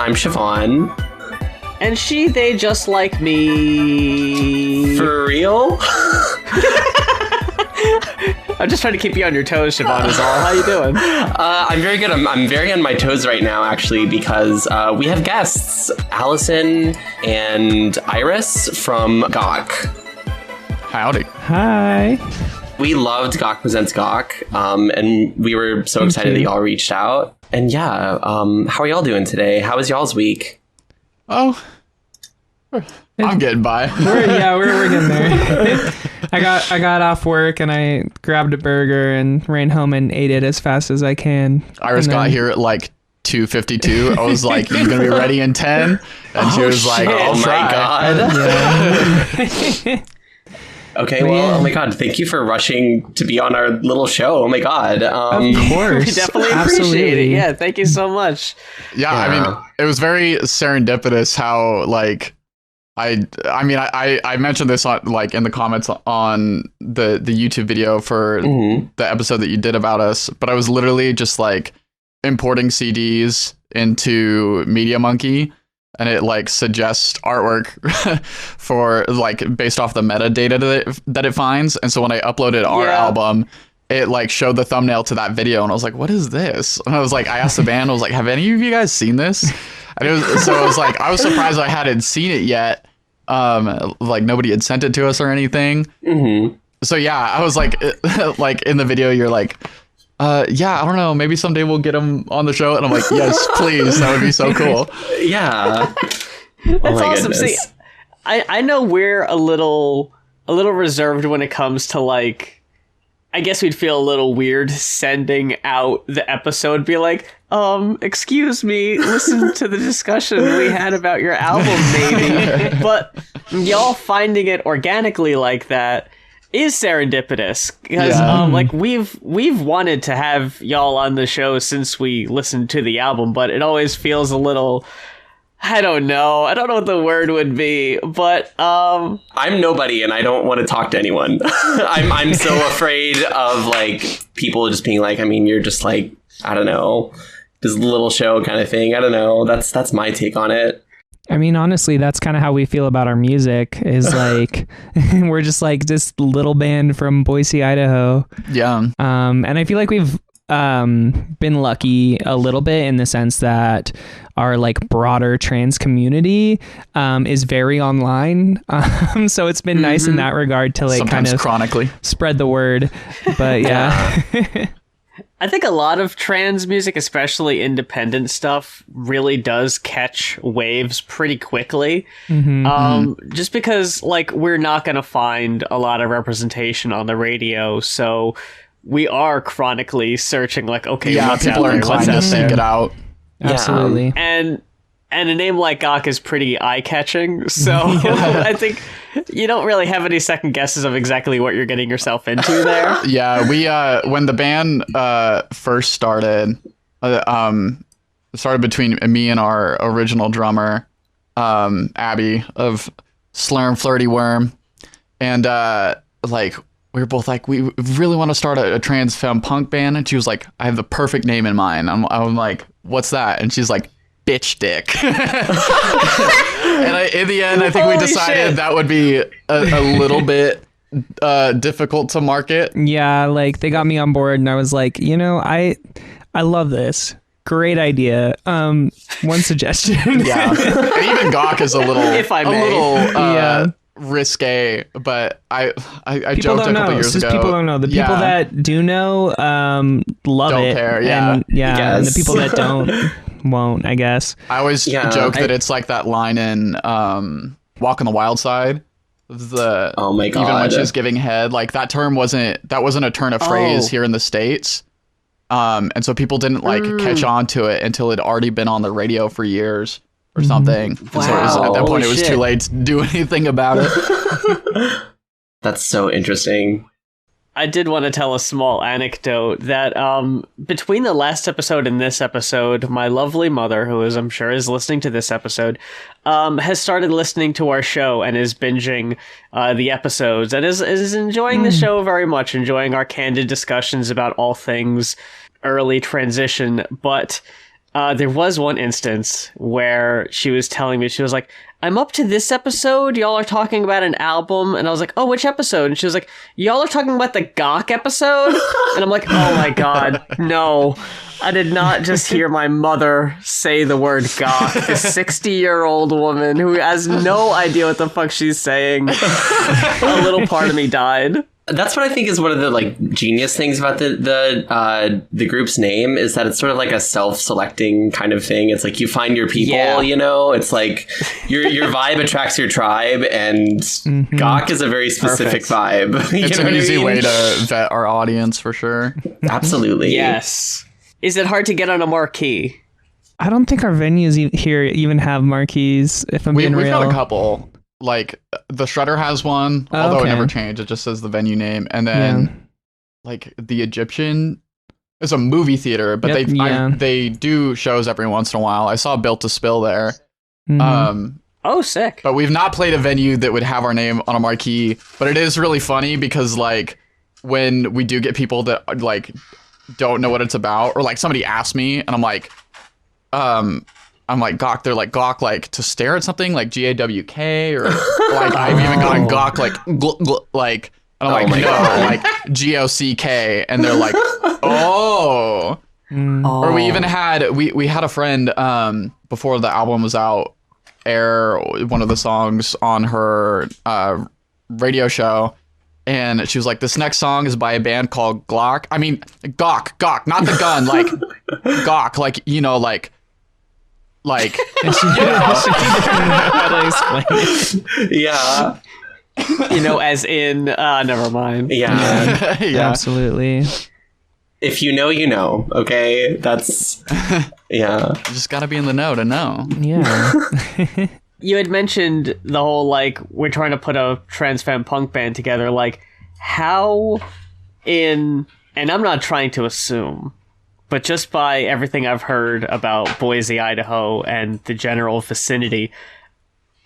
I'm Siobhan. And she, they just like me. For real? I'm just trying to keep you on your toes, Siobhan, is all. How you doing? I'm very good. I'm very on my toes right now, actually, because we have guests, Allison and Iris from Gock. Howdy. Hi. We loved Gock Presents Gock, and we were so excited that y'all reached out. And yeah, how are y'all doing today? How was y'all's week? Oh, I'm getting by. We're getting there. I got off work and I grabbed a burger and ran home and ate it as fast as I can. Iris got here at like 2:52. I was like, "You gonna be ready in 10?" And she was like, "Oh my god!" Yeah. Okay, well, oh my god, thank you for rushing to be on our little show. Oh my god. Of course. We definitely appreciate it. Yeah, thank you so much. Yeah, I mean, it was very serendipitous how, like, I mentioned this on, like, in the comments on the YouTube video for the episode that you did about us, but I was literally just, like, importing CDs into Media Monkey, and it like suggests artwork for like based off the metadata that it finds. And so when I uploaded our album, it like showed the thumbnail to that video, and I was like, "What is this?" And I was like, I asked the band, I was like, "Have any of you guys seen this?" And I was surprised I hadn't seen it yet. Like nobody had sent it to us or anything. So yeah, I was like, like in the video, you're like, yeah, I don't know, maybe someday we'll get him on the show. And I'm like, yes, please, that would be so cool. Yeah. That's awesome. See, I know we're a little reserved when it comes to, like, I guess we'd feel a little weird sending out the episode, be like, excuse me, listen to the discussion we had about your album, maybe. But y'all finding it organically like that is serendipitous, because like we've wanted to have y'all on the show since we listened to the album, but it always feels a little, I don't know what the word would be, but I'm nobody and I don't want to talk to anyone. I'm so afraid of like people just being like, I mean, you're just like, I don't know, this little show kind of thing. I don't know. That's my take on it. I mean, honestly, that's kind of how we feel about our music, is like, we're just like this little band from Boise, Idaho. Yeah. And I feel like we've been lucky a little bit in the sense that our like broader trans community is very online. So it's been nice in that regard to like sometimes kind of chronically spread the word. But yeah. I think a lot of trans music, especially independent stuff, really does catch waves pretty quickly. Just because, like, we're not going to find a lot of representation on the radio, so we are chronically searching, like, okay, what's people out are there, inclined to seek it out. Absolutely. And a name like Gock is pretty eye-catching, so I think you don't really have any second guesses of exactly what you're getting yourself into there. Yeah, we when the band first started, it started between me and our original drummer, Abby of Slur and Flirty Worm, and like we were both like, we really want to start a trans femme punk band, and she was like, I have the perfect name in mind. I'm like, what's that? And she's like, Bitch Dick. And in the end, I think we decided that would be a little bit difficult to market. Yeah, like they got me on board and I was like, you know, I love this. Great idea. One suggestion. Yeah. And even Gock is a little, if I may. Risque, but I people joked a couple years ago. People don't know. The people that do know love don't it. Care, yeah. And, and the people that don't won't, I guess. I always joke that it's like that line in Walk on the Wild Side. Oh my god! Even when she's giving head, like that wasn't a turn of phrase here in the States. And so people didn't like catch on to it until it'd already been on the radio for years or something. Wow. So at that point, it was too late to do anything about it. That's so interesting. I did want to tell a small anecdote that between the last episode and this episode, my lovely mother, who I'm sure is listening to this episode, has started listening to our show and is binging the episodes and is enjoying the show very much, enjoying our candid discussions about all things early transition. But There was one instance where she was telling me, she was like, I'm up to this episode. Y'all are talking about an album. And I was like, oh, which episode? And she was like, y'all are talking about the Gock episode? And I'm like, oh my God, no. I did not just hear my mother say the word Gock, the 60-year-old woman who has no idea what the fuck she's saying. A little part of me died. That's what I think is one of the like genius things about the group's name is that it's sort of like a self-selecting kind of thing. It's like you find your people, you know. It's like your vibe attracts your tribe, and Gock is a very specific vibe. It's an easy way to vet our audience for sure. Absolutely. Yes. Is it hard to get on a marquee? I don't think our venues here even have marquees. If I'm being real, we've got a couple. Like the Shredder has one, although it never changed. It just says the venue name, and then like the Egyptian is a movie theater, but they do shows every once in a while. I saw Built to Spill there. Oh, sick! But we've not played a venue that would have our name on a marquee. But it is really funny because like when we do get people that like don't know what it's about, or like somebody asks me, and I'm like Gock. They're like Gock, like to stare at something, like GAWK, or like I've even gotten Gock like like, and I'm like no, like GOCK, and they're like oh. Or we even had we had a friend before the album was out air one of the songs on her radio show, and she was like, this next song is by a band called Gock, not the gun, like Gock, like, you know, like and she didn't know how to explain it. Yeah. You know, as in never mind. Yeah. Yeah. Absolutely. If you know, you know. Okay, that's yeah. You just gotta be in the know to know. Yeah. You had mentioned the whole like we're trying to put a trans femme punk band together. Like how and I'm not trying to assume, but just by everything I've heard about Boise, Idaho, and the general vicinity,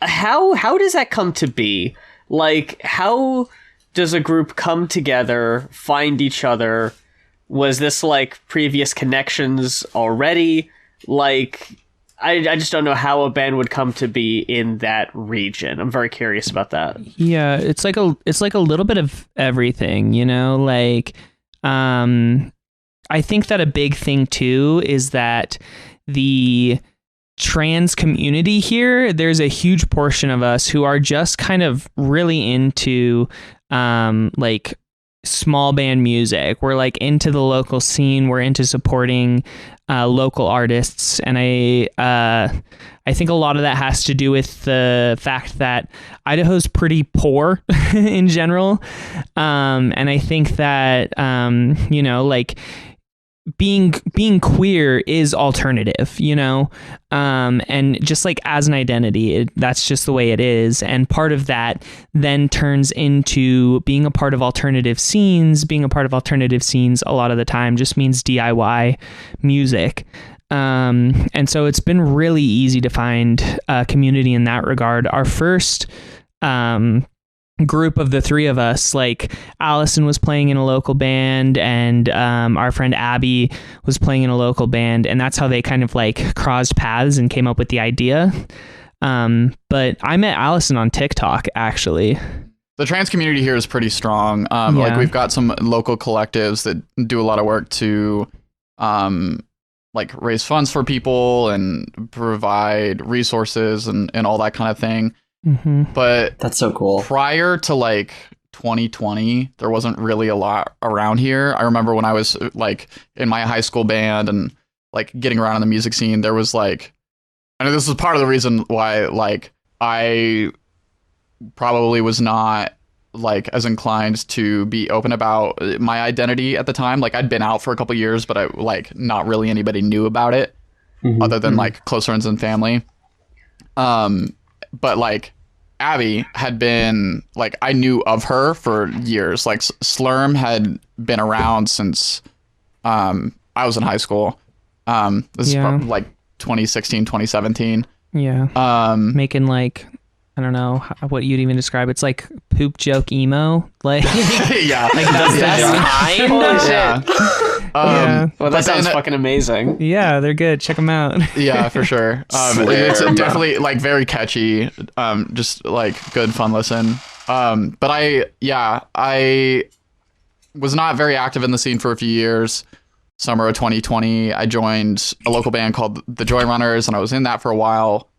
how does that come to be? Like, how does a group come together, find each other? Was this like previous connections already? Like, I just don't know how a band would come to be in that region. I'm very curious about that. Yeah, it's like a little bit of everything, you know, like I think that a big thing too is that the trans community here, there's a huge portion of us who are just kind of really into like small band music. We're like into the local scene. We're into supporting local artists, and I think a lot of that has to do with the fact that Idaho's pretty poor in general, and I think that you know, like being queer is alternative, you know, and just like as an identity, that's just the way it is. And part of that then turns into being a part of alternative scenes. Being a part of alternative scenes a lot of the time just means DIY music. And so it's been really easy to find a community in that regard. Our first group of the three of us, like Allison was playing in a local band, and our friend Abby was playing in a local band, and that's how they kind of like crossed paths and came up with the idea. But I met Allison on TikTok, actually. The trans community here is pretty strong. Like we've got some local collectives that do a lot of work to like raise funds for people and provide resources and all that kind of thing. Mm-hmm. But that's so cool. Prior to like 2020, there wasn't really a lot around here. I remember when I was like in my high school band and like getting around in the music scene, there was like, I know this was part of the reason why like I probably was not like as inclined to be open about my identity at the time. Like I'd been out for a couple years, but I like not really anybody knew about it other than like close friends and family. But like Abby had been like, I knew of her for years. Like Slurm had been around since I was in high school. This is probably like 2016, 2017. Yeah. Making like, I don't know what you'd even describe. It's like poop joke emo. Like, yeah. Like that's Well, that sounds fucking amazing. Yeah, they're good. Check them out. Yeah, for sure. It's definitely like very catchy. Just like good fun listen. But I was not very active in the scene for a few years. Summer of 2020, I joined a local band called the Joy Runners, and I was in that for a while,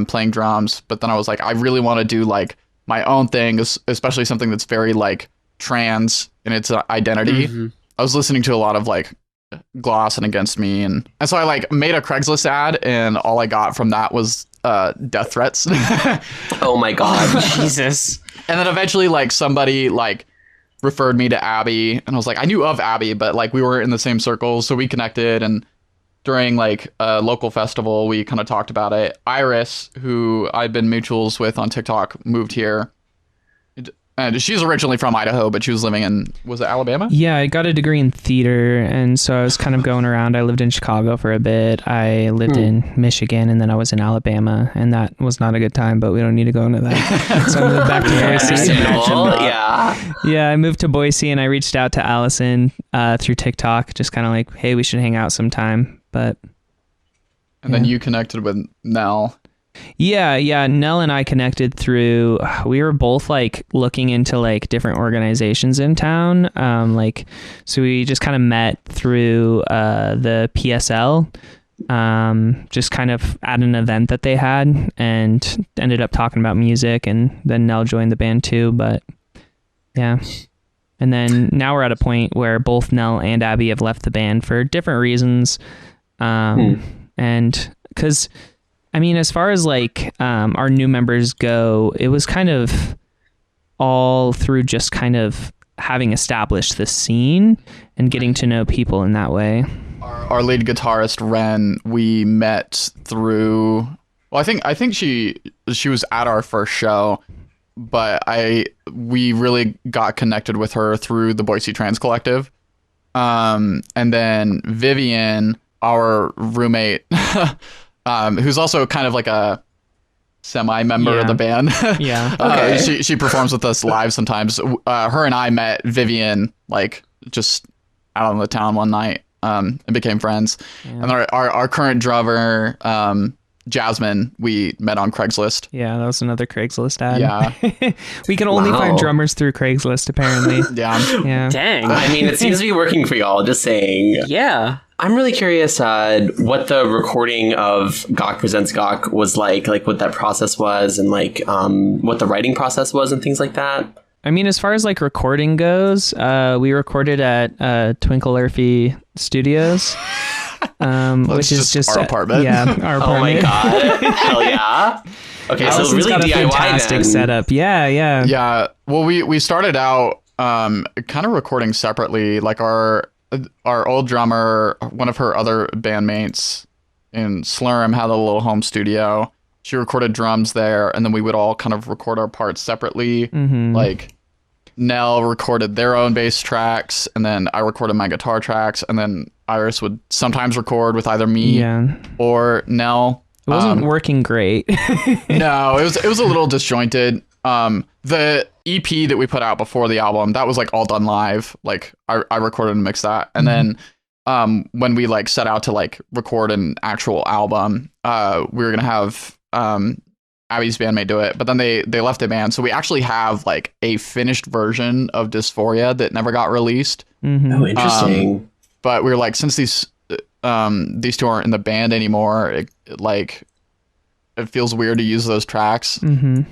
playing drums. But then I was like, I really want to do like my own thing, especially something that's very like trans in its identity. Mm-hmm. I was listening to a lot of like Gloss and Against Me, and so I like made a Craigslist ad, and all I got from that was death threats. Oh my god. Jesus. And then eventually like somebody like referred me to Abby, and I was like, I knew of Abby, but like we were in the same circles, so we connected, and during like a local festival we kind of talked about it. Iris, who I've been mutuals with on TikTok, moved here. And she's originally from Idaho, but she was living in, was it Alabama? Yeah, I got a degree in theater, and so I was kind of going around. I lived in Chicago for a bit. I lived in Michigan, and then I was in Alabama, and that was not a good time, but we don't need to go into that. So I moved back to Boise. Yeah, I moved to Boise, and I reached out to Allison through TikTok, just kind of like, hey, we should hang out sometime. But and then you connected with Nell. Yeah. Nell and I connected through, we were both like looking into like different organizations in town. So we just kind of met through the PSL, just kind of at an event that they had, and ended up talking about music, and then Nell joined the band too. But yeah. And then now we're at a point where both Nell and Abby have left the band for different reasons. And because, I mean, as far as like our new members go, it was kind of all through just kind of having established the scene and getting to know people in that way. Our lead guitarist Ren, we met through. Well, I think she was at our first show, but we really got connected with her through the Boise Trans Collective, and then Vivian, our roommate. Who's also kind of like a semi-member of the band. Yeah. Okay. She performs with us live sometimes. Her and I met Vivian like just out on the town one night, and became friends. Yeah. And our current drummer, Jasmine, we met on Craigslist. Yeah, that was another Craigslist ad. Yeah. We can only find drummers through Craigslist, apparently. Yeah. Dang. I mean, it seems to be working for y'all, just saying. Yeah. I'm really curious what the recording of Gock Presents Gock was like what that process was, and like what the writing process was and things like that. I mean, as far as like recording goes, we recorded at Twinkle Earthy Studios, which is just our apartment. Yeah, our apartment. Oh my god! Hell yeah! Okay, Allison's so really got a DIY fantastic then. setup. Yeah. Yeah. Well, we started out kind of recording separately. Like our old drummer, one of her other bandmates in Slurm, had a little home studio. She recorded drums there, and then we would all kind of record our parts separately. Mm-hmm. Like Nell recorded their own bass tracks, and then I recorded my guitar tracks, and then Iris would sometimes record with either me or Nell. It wasn't working great. No, it was a little disjointed. The EP that we put out before the album, that was like all done live. Like I recorded and mixed that. And then when we like set out to like record an actual album, we were gonna have Abby's bandmate do it, but then they left the band, so we actually have like a finished version of Dysphoria that never got released. Mm-hmm. Oh, interesting. But we were like, since these two aren't in the band anymore, it feels weird to use those tracks. Mm-hmm.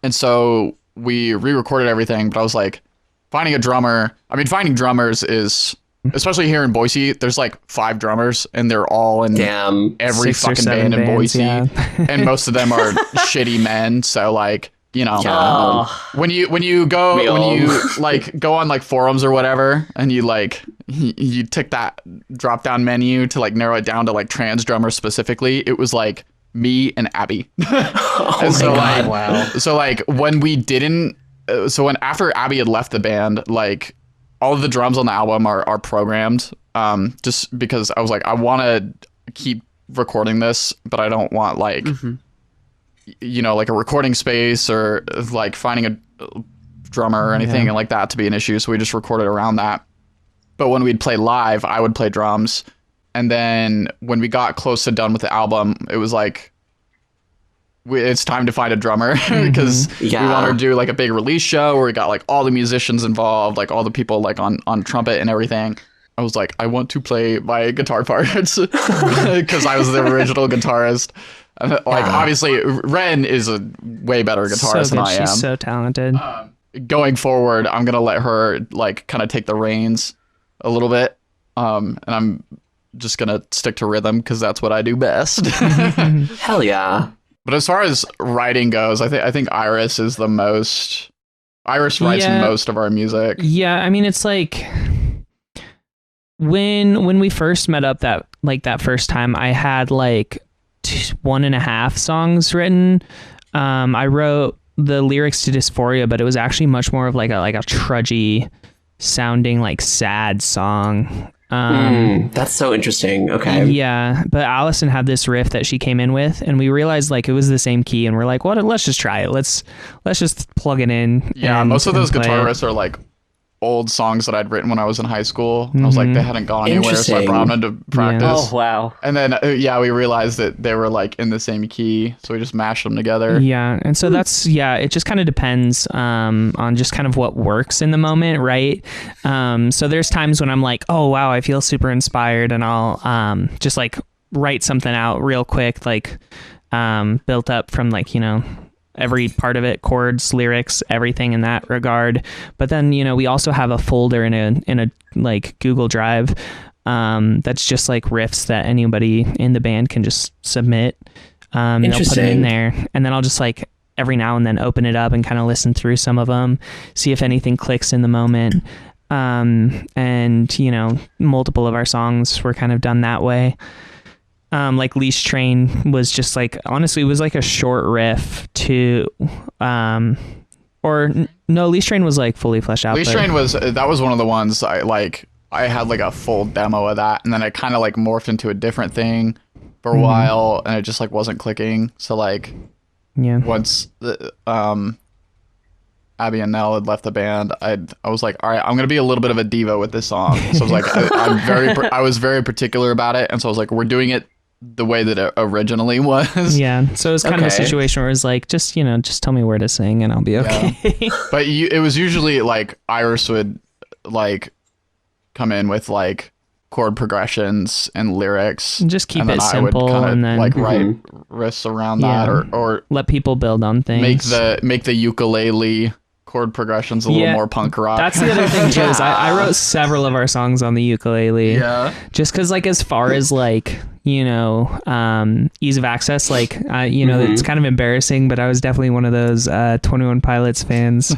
And so we re-recorded everything, but I was like, finding finding drummers is, especially here in Boise, there's like 5 drummers, and they're all in every 6 or fucking 7 band in bands, Boise. yeah. And most of them are shitty men. So like, you know, when you go on like forums or whatever, and you like you tick that drop down menu to like narrow it down to like trans drummers specifically, it was like me and Abby. Oh my god! Wow. So like when after Abby had left the band, like all of the drums on the album are programmed, just because I was like, I want to keep recording this, but I don't want like you know, like a recording space or like finding a drummer or anything like that to be an issue. So we just recorded around that. But when we'd play live, I would play drums. And then when we got close to done with the album, it was like, it's time to find a drummer because we want to do like a big release show where we got like all the musicians involved, like all the people like on trumpet and everything. I was like, I want to play my guitar parts because I was the original guitarist. Like, obviously, Ren is a way better guitarist than I am. She's so talented. Going forward, I'm going to let her like kind of take the reins a little bit. And I'm just going to stick to rhythm because that's what I do best. Hell yeah. But as far as writing goes, I think Iris is the most. Iris writes most of our music. Yeah, I mean, it's like when we first met up that first time, I had like 1.5 songs written. I wrote the lyrics to Dysphoria, but it was actually much more of like a trudgy sounding like sad song. That's so interesting. Okay. Yeah, but Allison had this riff that she came in with, and we realized like it was the same key, and we're like, "What? Let's just try it. Let's just plug it in." Yeah, most of those guitar riffs are like old songs that I'd written when I was in high school. And I was like, they hadn't gone anywhere, so I brought them into practice. Yeah. Oh wow! And then we realized that they were like in the same key, so we just mashed them together. Yeah, and so that's it just kind of depends on just kind of what works in the moment, right? So there's times when I'm like, oh wow, I feel super inspired, and I'll just like write something out real quick, like built up from like every part of it, chords, lyrics, everything in that regard. But then we also have a folder in a like Google Drive that's just like riffs that anybody in the band can just submit. And they'll put it in there, and then I'll just like every now and then open it up and kind of listen through some of them, see if anything clicks in the moment. And multiple of our songs were kind of done that way. Like Leash Train was just like, honestly, it was like a short riff to, Leash Train was like fully fleshed out. Leash Train was one of the ones I had like a full demo of that, and then it kind of like morphed into a different thing for a while, and it just like wasn't clicking. So like, once Abby and Nell had left the band, I was like, all right, I'm gonna be a little bit of a diva with this song. So I was like, I was very particular about it, and so I was like, we're doing it the way that it originally was. Yeah. So it was kind of a situation where it was like, just tell me where to sing and I'll be okay. Yeah. But it was usually like Iris would like come in with like chord progressions and lyrics. Just keep it simple, and then like write riffs around that, or let people build on things. Make the ukulele chord progressions a little more punk rock. That's the other thing too. Is I wrote several of our songs on the ukulele. Yeah. Just because like as far as like ease of access, like it's kind of embarrassing, but I was definitely one of those 21 Pilots fans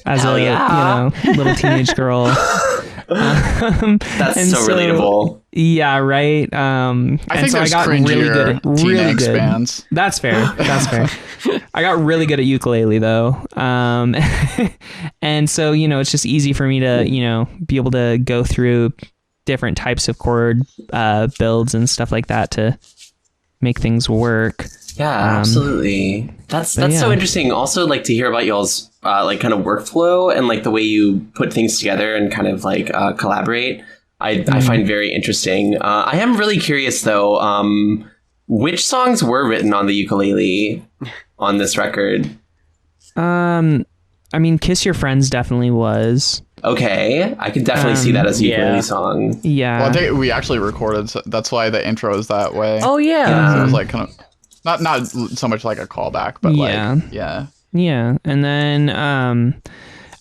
as a little teenage girl. That's so relatable. Yeah, right. I think I got really good at bands. That's fair. I got really good at ukulele though. And so, it's just easy for me to, be able to go through different types of chord builds and stuff like that to make things work. Yeah, absolutely. That's so interesting. Also, like to hear about y'all's like kind of workflow and like the way you put things together and kind of like collaborate. I find very interesting. I am really curious though. Which songs were written on the ukulele on this record? I mean, Kiss Your Friends definitely was. Okay, I can definitely see that as a ukulele song. Yeah. Well, I think we actually recorded, so that's why the intro is that way. Oh yeah. So it was like kind of not so much like a callback, but Yeah, and then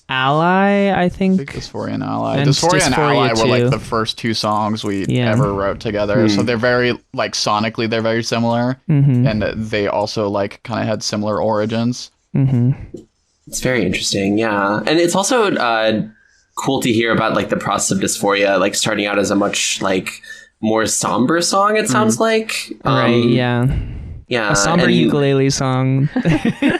Ally, I think Dysphoria and Ally. Dysphoria and Ally were like the first two songs we ever wrote together. So they're very like sonically they're very similar, and they also like kind of had similar origins. It's very interesting, yeah, and it's also cool to hear about like the process of Dysphoria, like starting out as a much like more somber song. It sounds like right, yeah, a somber ukulele song.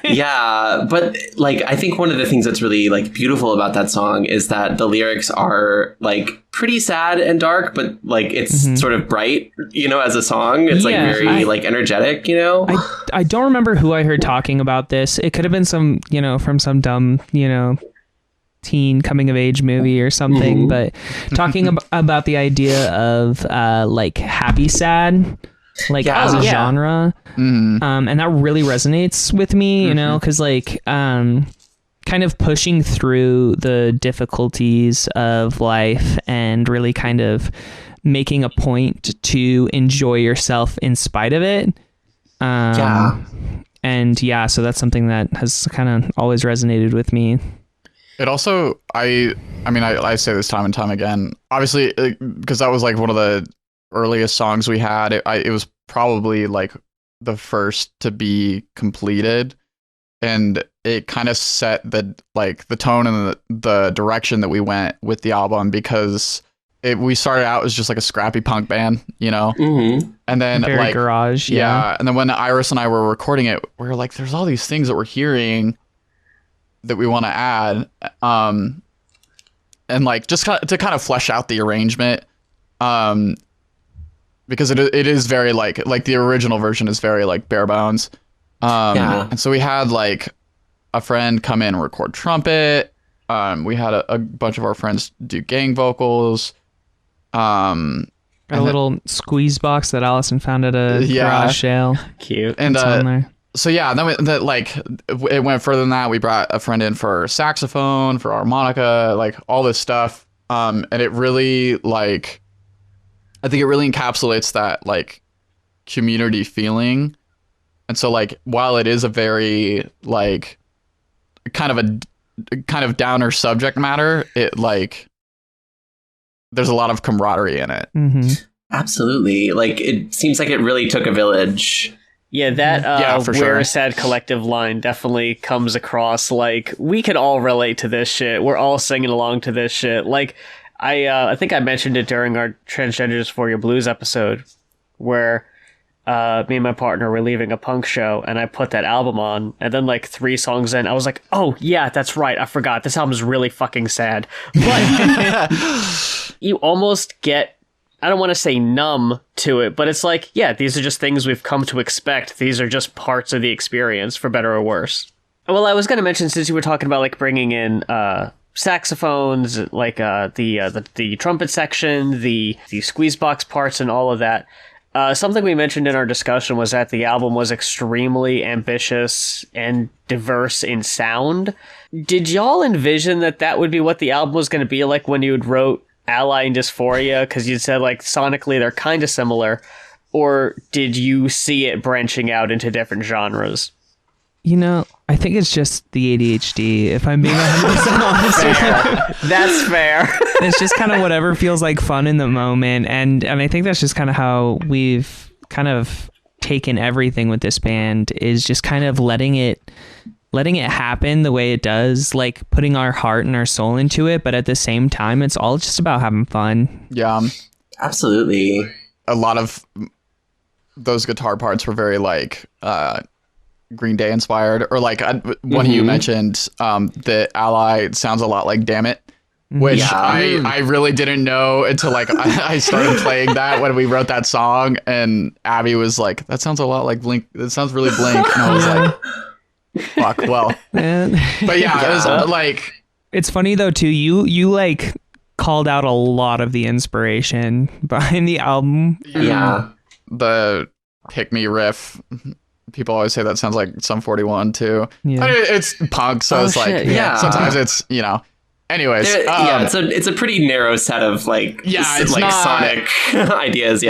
Yeah, but like I think one of the things that's really like beautiful about that song is that the lyrics are like pretty sad and dark, but like it's sort of bright, as a song. It's like very like energetic, I don't remember who I heard talking about this. It could have been some, from some dumb, teen coming of age movie or something, but talking about the idea of like happy sad, like as a genre, and that really resonates with me, you know, because like kind of pushing through the difficulties of life and really kind of making a point to enjoy yourself in spite of it. And yeah, so that's something that has kind of always resonated with me. It also, I mean, I say this time and time again, obviously, because that was like one of the earliest songs we had. It was probably like the first to be completed, and it kind of set the tone and the direction that we went with the album, because we started out as just like a scrappy punk band, you know, and then very like garage, and then when Iris and I were recording it, we were like, there's all these things that we're hearing that we want to add, and like just to kind of flesh out the arrangement, because it is very like the original version is very like bare bones, and so we had like a friend come in and record trumpet, we had a bunch of our friends do gang vocals, a little squeeze box that Allison found at a garage sale. Cute. And on there. So yeah, then it went further than that. We brought a friend in for saxophone, for harmonica, like all this stuff. And it really I think it really encapsulates that like community feeling. And so like, while it is a very like kind of downer subject matter, it like, there's a lot of camaraderie in it. Absolutely. Like, it seems like it really took a village. Yeah, that for We're sure. a Sad Collective line definitely comes across like we can all relate to this shit. We're all singing along to this shit. Like, I think I mentioned it during our Transgenders for Your Blues episode, where me and my partner were leaving a punk show, and I put that album on, and then like 3 songs in, I was like, oh yeah, that's right, I forgot, this album's really fucking sad. But you almost get, I don't want to say numb to it, but it's like, yeah, these are just things we've come to expect. These are just parts of the experience, for better or worse. Well, I was going to mention, since you were talking about like bringing in saxophones, like the trumpet section, the squeeze box parts, and all of that. Something we mentioned in our discussion was that the album was extremely ambitious and diverse in sound. Did y'all envision that would be what the album was going to be like when you wrote Ally and Dysphoria? Because you said like sonically they're kind of similar. Or did you see it branching out into different genres? You know, I think it's just the ADHD, if I'm being 100% honest with you. That's fair. It's just kind of whatever feels like fun in the moment. And I think that's just kind of how we've kind of taken everything with this band, is just kind of letting it happen the way it does, like putting our heart and our soul into it. But at the same time, it's all just about having fun. Yeah. Absolutely. A lot of those guitar parts were very like Green Day inspired, or like one of you mentioned that Ally sounds a lot like Damn It, which I really didn't know until like I started playing that when we wrote that song, and Abby was like, that sounds a lot like Blink, that sounds really Blink, and I was like, fuck, well. But yeah, it was like, it's funny though too, you like called out a lot of the inspiration behind the album. The Pick Me riff, people always say that sounds like Sum 41 too. Yeah. I mean, it's punk, so it's like, sometimes it's, you know, anyways. It's a pretty narrow set of like, it's like not, sonic ideas.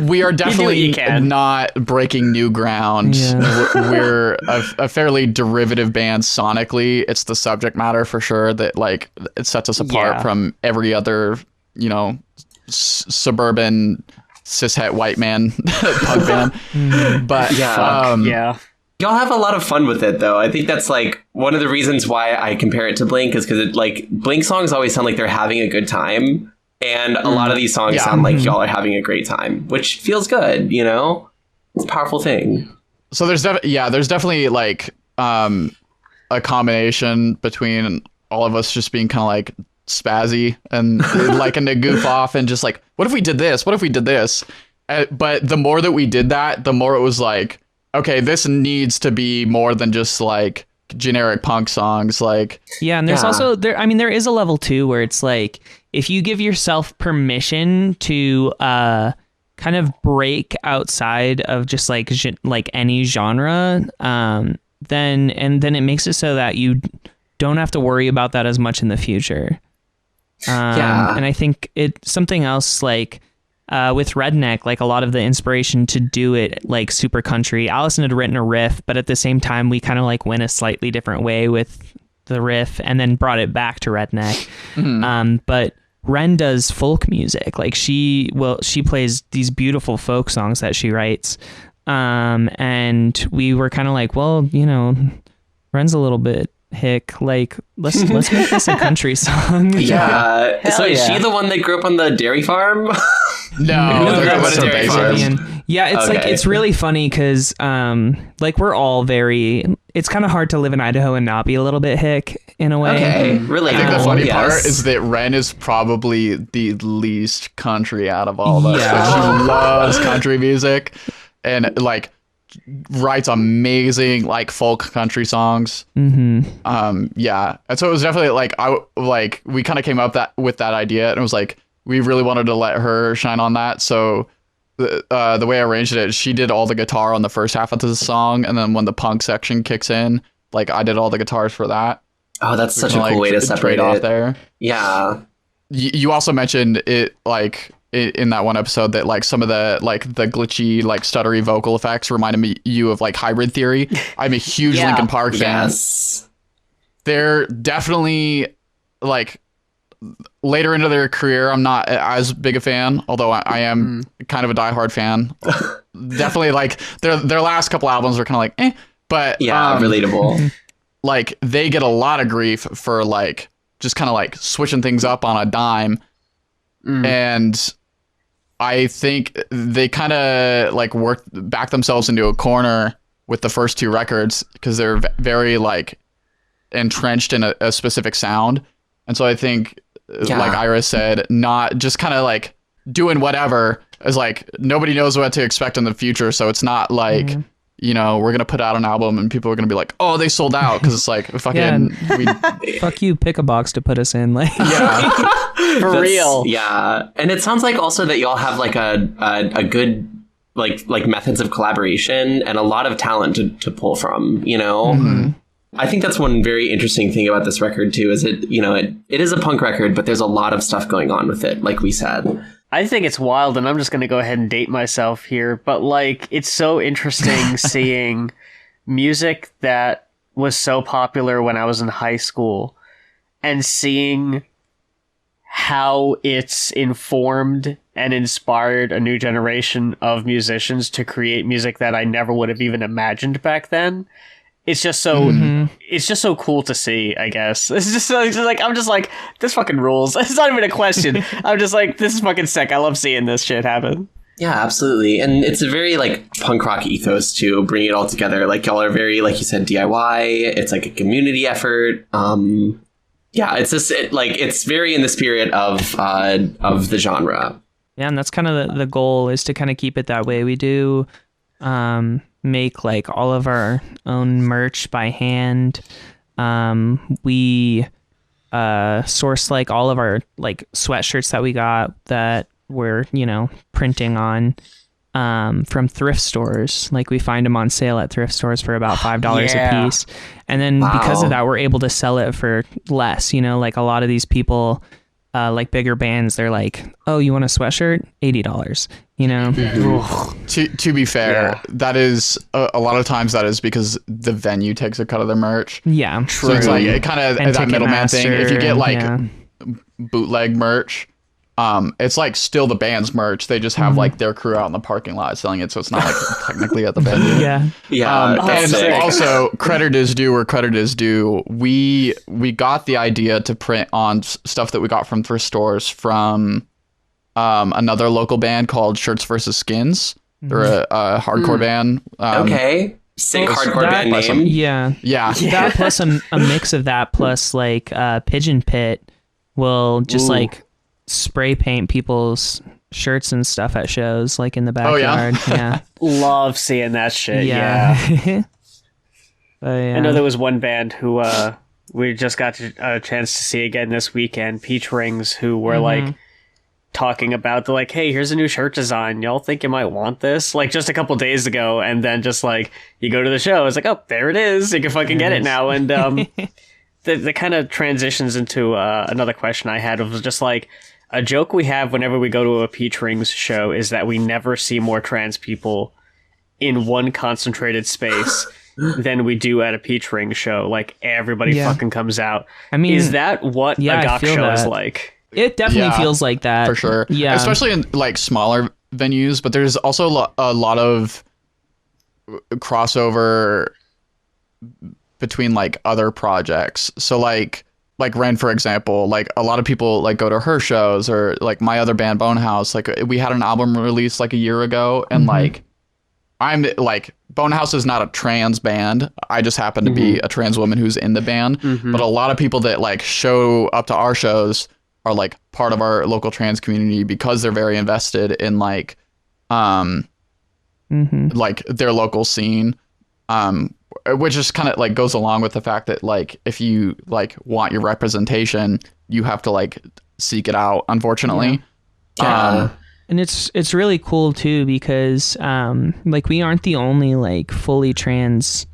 We are definitely not breaking new ground. We're a fairly derivative band sonically. It's the subject matter for sure that like it sets us apart from every other, you know, suburban cishet white man punk band. But y'all have a lot of fun with it though. I think that's like one of the reasons why I compare it to Blink, is because it like Blink songs always sound like they're having a good time, and a lot of these songs sound like y'all are having a great time, which feels good, you know? It's a powerful thing. So there's definitely like a combination between all of us just being kind of like spazzy and liking to goof off and just like, what if we did this? What if we did this? But the more that we did that, the more it was like, okay, this needs to be more than just like generic punk songs. Like, yeah, and there's also there is a level too where it's like if you give yourself permission to kind of break outside of just like any genre, then it makes it so that you don't have to worry about that as much in the future. And I think it's something else like with Redneck, like a lot of the inspiration to do it like super country. Allison had written a riff, but at the same time we kind of like went a slightly different way with the riff and then brought it back to Redneck. But Ren does folk music. Like she plays these beautiful folk songs that she writes. And we were kind of like, well, you know, Ren's a little bit hick. Like let's make this a country song. Yeah. So is she the one that grew up on the dairy farm? No, that's a dairy farm. Yeah, it's like it's really funny because like we're all very. It's kind of hard to live in Idaho and not be a little bit hick in a way. Okay, really. I think the funny part is that Ren is probably the least country out of all of us. Yeah. Like, she loves country music and like writes amazing like folk country songs. Yeah, and so it was definitely like we kind of came up with that idea, and it was like we really wanted to let her shine on that. So the way I arranged it, she did all the guitar on the first half of the song, and then when the punk section kicks in, like I did all the guitars for that. Oh, that's such a cool way to separate it off there. Yeah. You also mentioned it like in that one episode that like some of the glitchy like stuttery vocal effects reminded you of like Hybrid Theory. I'm a huge Linkin Park fan. Yes. They're definitely like later into their career, I'm not as big a fan, although I am kind of a diehard fan. Definitely like their last couple albums were kind of like but relatable. Like they get a lot of grief for like just kind of like switching things up on a dime. And I think they kind of like back themselves into a corner with the first two records because they're very like entrenched in a specific sound. And so I think like Iris said, not just kind of like doing whatever is like nobody knows what to expect in the future. So it's not like, you know, we're going to put out an album and people are going to be like, oh, they sold out. Cause it's like, fucking, fuck you, pick a box to put us in. Like, for real. Yeah. And it sounds like also that y'all have like a good, like methods of collaboration and a lot of talent to pull from, you know? I think that's one very interesting thing about this record too, is it is a punk record, but there's a lot of stuff going on with it, like we said. I think it's wild, and I'm just going to go ahead and date myself here, but like it's so interesting seeing music that was so popular when I was in high school and seeing how it's informed and inspired a new generation of musicians to create music that I never would have even imagined back then. It's just so it's just so cool to see, I guess. It's just like I'm just like, this fucking rules. It's not even a question. I'm just like, this is fucking sick. I love seeing this shit happen. Yeah, absolutely. And it's a very like punk rock ethos to bring it all together. Like y'all are very, like you said, DIY. It's like a community effort. Yeah, it's just it's very in the spirit of the genre. Yeah, and that's kind of the goal, is to kind of keep it that way. We do make like all of our own merch by hand. We source like all of our like sweatshirts that we got that we're, you know, printing on from thrift stores. Like we find them on sale at thrift stores for about $5 a piece. And then because of that, we're able to sell it for less. You know, like a lot of these people, like bigger bands, they're like, oh, you want a sweatshirt? $80, you know? To be fair, that is a lot of times that is because the venue takes a cut of their merch. Yeah, true. So it's like it kind of that middleman thing. If you get like bootleg merch, it's like still the band's merch. They just have like their crew out in the parking lot selling it, so it's not like technically at the venue. And also, credit is due where credit is due. We got the idea to print on stuff that we got from thrift stores from another local band called Shirts vs. Skins. They're a hardcore band. Sick hardcore band name. Yeah. That plus a mix of that plus like Pigeon Pit will just like spray paint people's shirts and stuff at shows, like in the backyard. Yeah. Love seeing that shit. Yeah. I know there was one band who we just got a chance to see again this weekend, Peach Rings, who were like talking about the like, hey, here's a new shirt design. Y'all think you might want this? Like just a couple days ago, and then just like you go to the show, it's like, oh, there it is. You can fucking get it now. And the kind of transitions into another question I had was just like a joke we have whenever we go to a Peach Rings show is that we never see more trans people in one concentrated space than we do at a Peach Rings show. Like everybody fucking comes out. I mean, is that what a Gock show is like? It definitely feels like that for sure. Yeah, especially in like smaller venues. But there's also a lot of crossover between like other projects. So like Ren, for example, like a lot of people like go to her shows, or like my other band Bonehouse. Like we had an album release like a year ago, and like I'm like, Bonehouse is not a trans band. I just happen to be a trans woman who's in the band. But a lot of people that like show up to our shows are like part of our local trans community because they're very invested in like like their local scene, which just kind of like goes along with the fact that like if you like want your representation, you have to like seek it out, unfortunately. And it's really cool too because like we aren't the only like fully trans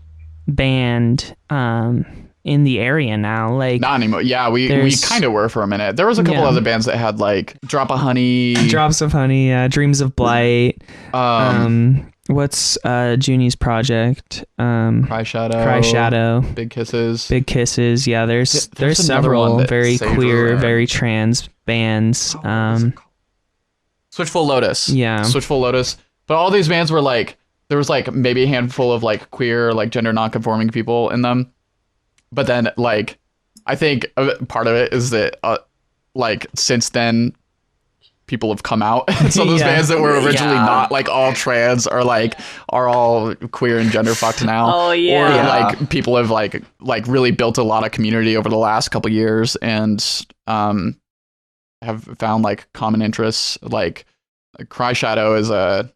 band in the area now. Like not anymore. Yeah, we kind of were for a minute. There was a couple other bands that had like Drops of Honey, Dreams of Blight. What's Junie's project? Cry Shadow, Big Kisses. Yeah, there's several very queer, very trans bands. Switchful Lotus. Yeah. Switchful Lotus. But all these bands were like, there was like maybe a handful of like queer, like gender non-conforming people in them. But then like, I think part of it is that like since then, people have come out. So those bands that were originally not like all trans are all queer and gender fucked now. Oh yeah. Or like people have like really built a lot of community over the last couple years and have found like common interests. Like Cry Shadow is a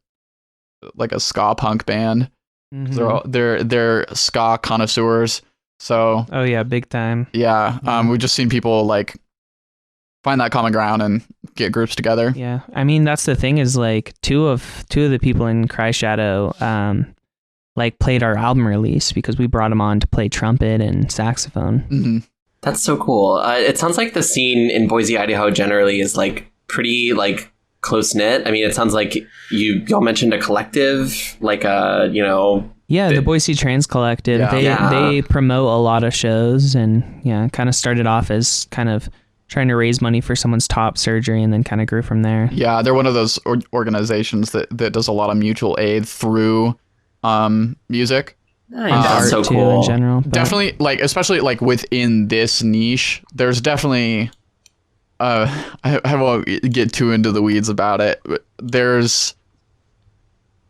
ska punk band. They're ska connoisseurs. So oh yeah, big time. Yeah. We've just seen people like find that common ground and get groups together. Yeah. I mean, that's the thing is like two of the people in Cry Shadow like played our album release because we brought them on to play trumpet and saxophone. That's so cool. It sounds like the scene in Boise, Idaho generally is like pretty like close knit. I mean, it sounds like y'all mentioned a collective, like the Boise Trans Collective. They promote a lot of shows and kind of started off as kind of trying to raise money for someone's top surgery and then kind of grew from there. Yeah, they're one of those organizations that does a lot of mutual aid through music. Nice. That's so cool. In general, definitely, like especially like within this niche, there's definitely I won't get too into the weeds about it, but there's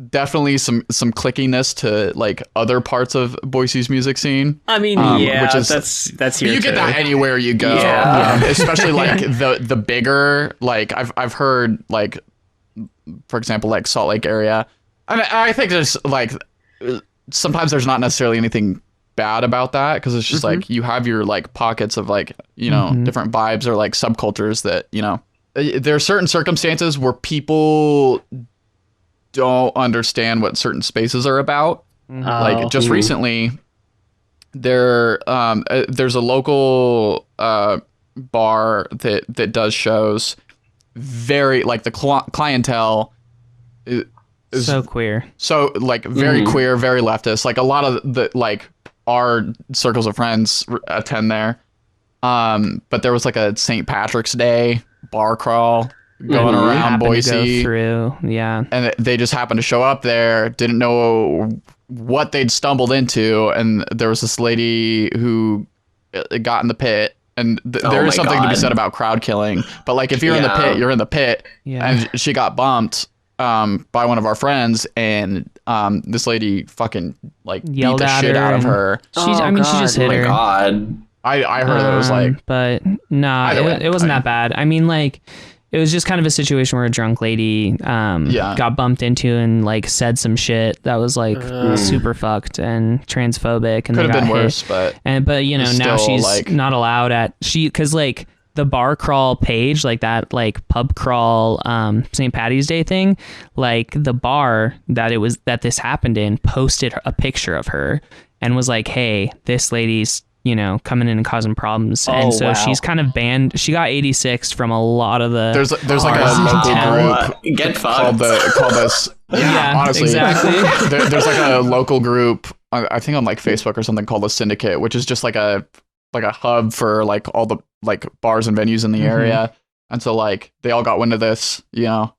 definitely some clickiness to like other parts of Boise's music scene. I mean, which is that's here you get that anywhere you go. Especially like the bigger, like I've heard like, for example, like Salt Lake area. I think there's like sometimes there's not necessarily anything bad about that because it's just like you have your like pockets of like different vibes or like subcultures that there are certain circumstances where people don't understand what certain spaces are about. Like just recently there's a local bar that does shows very like the clientele is so queer, so like very queer, very leftist. Like a lot of the like our circles of friends attend there, but there was like a St. Patrick's Day bar crawl going around Boise, and they just happened to show up there, didn't know what they'd stumbled into, and there was this lady who got in the pit, and there is something to be said about crowd killing, but like if you're in the pit, you're in the pit, and she got bumped by one of our friends, and this lady fucking like yelled beat the shit out of her. She just hit her. God. I heard that it was like, but nah, it wasn't that bad. I mean, like it was just kind of a situation where a drunk lady got bumped into and like said some shit that was like super fucked and transphobic, and could have been hit. worse, but you know, now she's like, not allowed at because like the bar crawl page, like that like pub crawl St. Patty's Day thing, like the bar that this happened in posted a picture of her and was like, hey, this lady's, you know, coming in and causing problems. And so she's kind of banned. She got 86 from a lot of the there's like a local group get fucked called this honestly exactly. there's like a local group, I think on like Facebook or something, called the Syndicate, which is just like a hub for like all the like bars and venues in the area. And so like they all got wind of this, you know.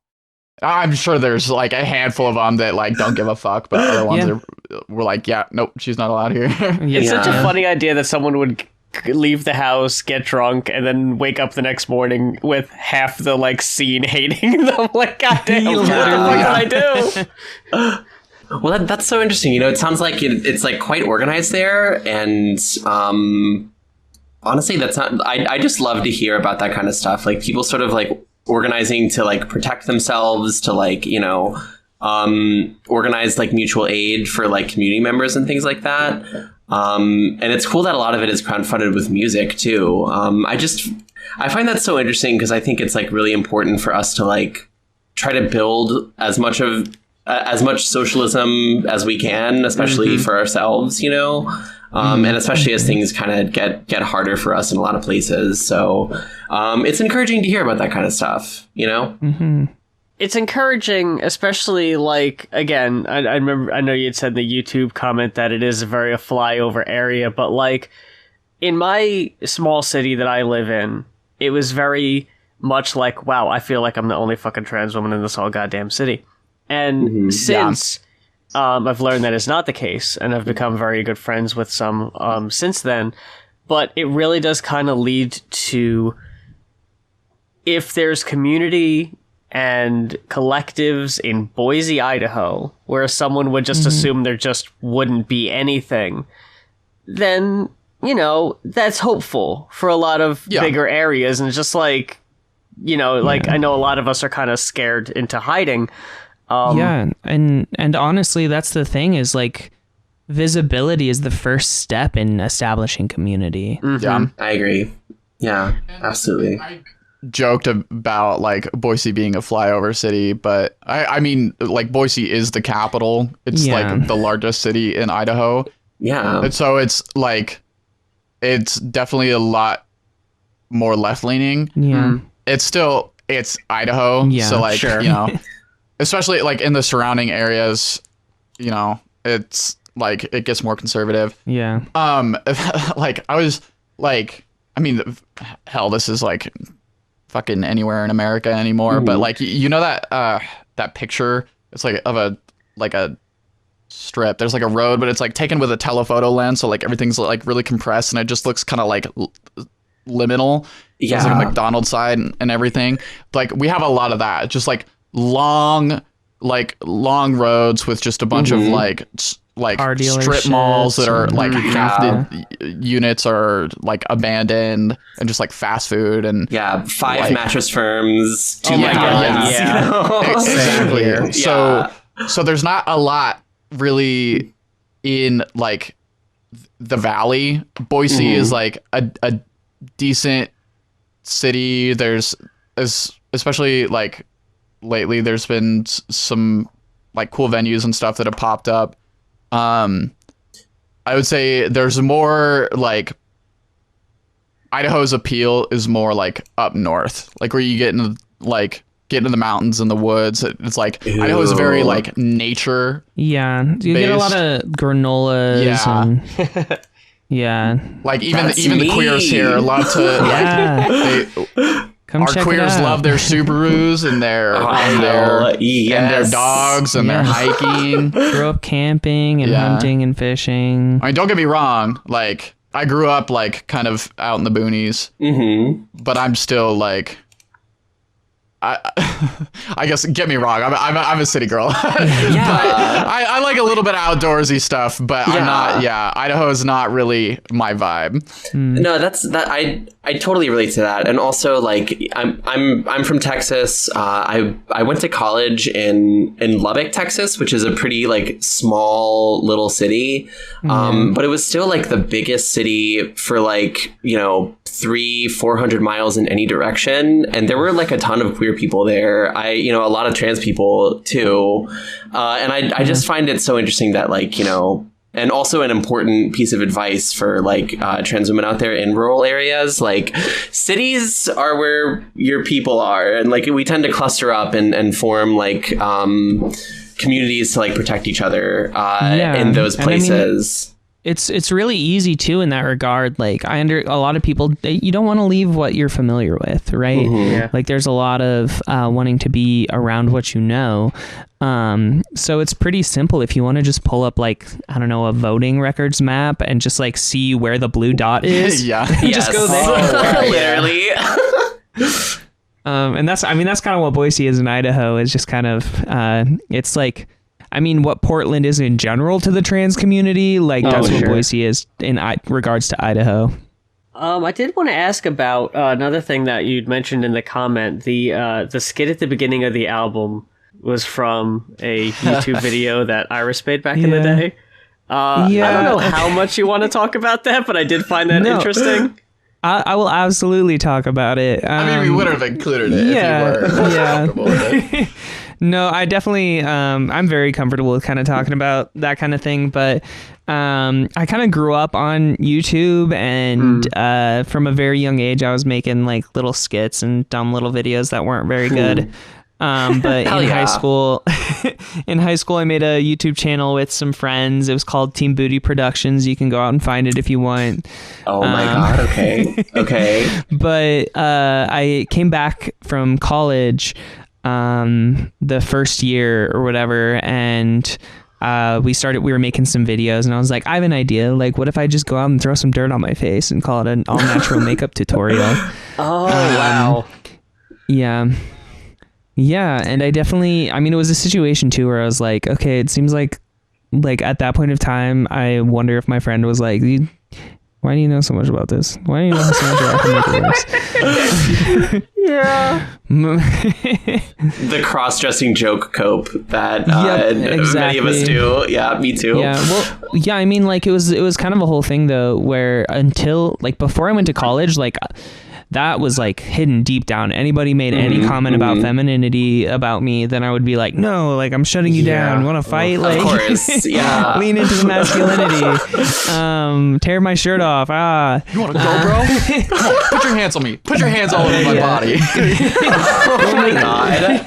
I'm sure there's like a handful of them that like don't give a fuck, but other ones were like, yeah, nope, she's not allowed here. It's such a funny idea that someone would leave the house, get drunk, and then wake up the next morning with half the like scene hating them. Like, goddamn, what the fuck did I do? Well, that's so interesting. You know, it sounds like it's like quite organized there, and honestly, that's not. I just love to hear about that kind of stuff. Like people sort of like organizing to like protect themselves, to like, you know, organize like mutual aid for like community members and things like that. And it's cool that a lot of it is crowdfunded with music too. I find that so interesting because I think it's like really important for us to like try to build as much socialism as we can, especially for ourselves, you know. And especially as things kind of get harder for us in a lot of places. So it's encouraging to hear about that kind of stuff, you know? Mm-hmm. It's encouraging, especially like, again, I remember, I know you'd said in the YouTube comment that it is a flyover area, but like in my small city that I live in, it was very much like, wow, I feel like I'm the only fucking trans woman in this whole goddamn city. And since... I've learned that is not the case, and I've become very good friends with some since then. But it really does kind of lead to, if there's community and collectives in Boise, Idaho, where someone would just assume there just wouldn't be anything, then, you know, that's hopeful for a lot of bigger areas. And just like, you know, like I know a lot of us are kind of scared into hiding. And honestly, that's the thing, is like visibility is the first step in establishing community. Yeah, I agree. Yeah, absolutely. I joked about like Boise being a flyover city, but I mean, like Boise is the capital. It's like the largest city in Idaho. Yeah. And so it's like, it's definitely a lot more left leaning. Yeah. It's Idaho. Yeah, so like, sure. you know, especially like in the surrounding areas, you know, it's like it gets more conservative. Yeah. Like I was like, I mean, hell, this is like fucking anywhere in America anymore. But like, you know that picture, it's like of a strip. There's like a road, but it's like taken with a telephoto lens, so like everything's like really compressed, and it just looks kind of like liminal. Yeah. It's like a McDonald's sign and everything. Like we have a lot of that. Just like long roads with just a bunch of like strip malls that are like half the units are like abandoned, and just like fast food and 5 mattress firms, 2 McDonald's. You know? Exactly. So there's not a lot really in like the valley. Boise is like a decent city. There's especially like lately there's been some like cool venues and stuff that have popped up. I would say there's more like Idaho's appeal is more like up north, like where you get into the mountains and the woods. It's like Idaho is very like nature. Yeah, you get a lot of granolas. Yeah. Like even the queers here love to Come our check queers it out. love their Subarus and their dogs and their hiking. Grew up camping and hunting and fishing. I mean, don't get me wrong. Like I grew up like kind of out in the boonies, but I'm still like I guess, get me wrong, I'm a city girl. Yeah. But I like a little bit of outdoorsy stuff, but I'm not. Yeah, Idaho is not really my vibe. No, I totally relate to that, and also like I'm from Texas. I went to college in Lubbock, Texas, which is a pretty like small little city, but it was still like the biggest city for like 300-400 miles in any direction, and there were like a ton of queer people there. A lot of trans people too, and I just find it so interesting that like and also an important piece of advice for like trans women out there in rural areas, like cities are where your people are, and like we tend to cluster up and form like communities to like protect each other in those places. It's really easy too in that regard. Like a lot of people, you don't want to leave what you're familiar with, right? Mm-hmm. Yeah. Like there's a lot of wanting to be around what you know. So it's pretty simple. If you want to just pull up like, I don't know, a voting records map and just like see where the blue dot is. Yeah. Just go there. Literally. And that's kind of what Boise is in Idaho, is just kind of, it's like, what Portland is in general to the trans community, like that's what Boise is in regards to Idaho. I did want to ask about another thing that you'd mentioned in the comment. The skit at the beginning of the album was from a YouTube video that Iris made back in the day. I don't know how much you want to talk about that, but I did find that interesting. I will absolutely talk about it. We would have included it if you were comfortable with it. No, I definitely, I'm very comfortable with kind of talking about that kind of thing, but I kind of grew up on YouTube, and from a very young age, I was making like little skits and dumb little videos that weren't very good. But high school, I made a YouTube channel with some friends. It was called Team Booty Productions. You can go out and find it if you want. Oh my God. Okay. But I came back from college the first year or whatever, and we were making some videos, and I was like, I have an idea. Like, what if I just go out and throw some dirt on my face and call it an all natural makeup tutorial? Oh, wow. Yeah, and I definitely, it was a situation too where I was like, okay, it seems like at that point of time, I wonder if my friend was like, why do you know so much about this? Why do you know so much about how to make it worse? Yeah. The cross-dressing joke cope that many of us do. Yeah, me too. Yeah, well, yeah, it was kind of a whole thing though, where until like before I went to college, like that was like hidden deep down. Anybody made any comment about femininity about me, then I would be like, no, like I'm shutting you down. Want to fight? Like, of course, yeah. Lean into the masculinity. Tear my shirt off. You want to go, bro? Come on, put your hands on me. Put your hands all over my body. Oh my God.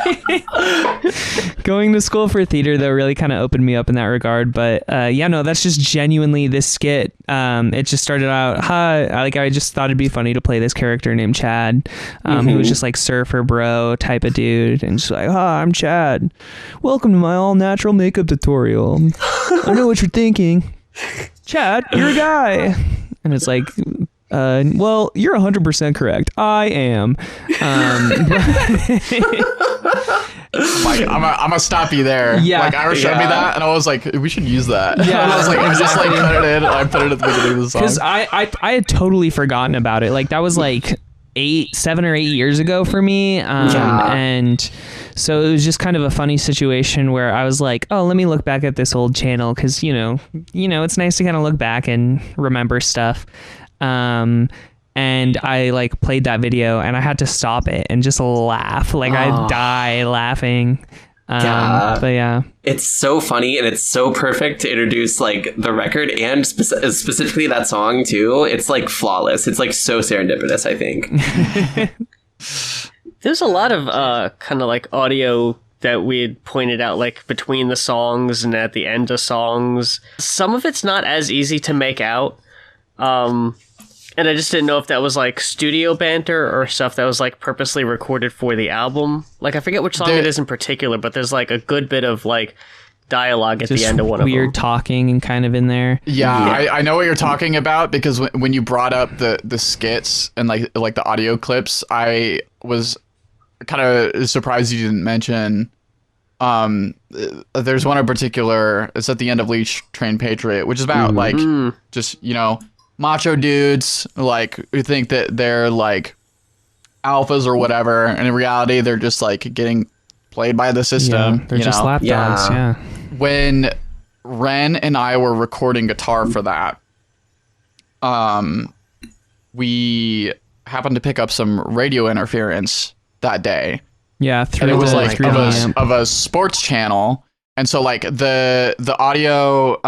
Going to school for theater though really kind of opened me up in that regard. But that's just genuinely this skit. It just started out, I just thought it'd be funny to play this character named Chad. He was just like surfer bro type of dude, and just like, I'm Chad. Welcome to my all natural makeup tutorial. I know what you're thinking. Chad, you're a guy. And it's like, well, you're 100% correct. I am. I'm gonna stop you there. Yeah. Like Ira showed me that, and I was like, we should use that. Yeah. And I was like, I just like put it in. I put it at the beginning of the song. Because I had totally forgotten about it. Like that was like 7 or 8 years ago for me. And so it was just kind of a funny situation where I was like, oh, let me look back at this old channel, because it's nice to kind of look back and remember stuff. And I like played that video, and I had to stop it and just laugh. Like I'd die laughing. But yeah, it's so funny, and it's so perfect to introduce like the record and specifically that song too. It's like flawless. It's like so serendipitous, I think. There's a lot of kind of like audio that we had pointed out, like between the songs and at the end of songs. Some of it's not as easy to make out. And I just didn't know if that was like studio banter or stuff that was like purposely recorded for the album. Like I forget which song it is in particular, but there's like a good bit of like dialogue at the end of one of them. Weird talking and kind of in there. Yeah. I know what you're talking about, because when you brought up the skits and like the audio clips, I was kind of surprised you didn't mention. There's one in particular. It's at the end of Leech Train Patriot, which is about like just macho dudes like who think that they're like alphas or whatever, and in reality they're just like getting played by the system. Yeah, they're just lapdogs. Yeah. When Ren and I were recording guitar for that, we happened to pick up some radio interference that day. Yeah, and it was like of a sports channel, and so like the audio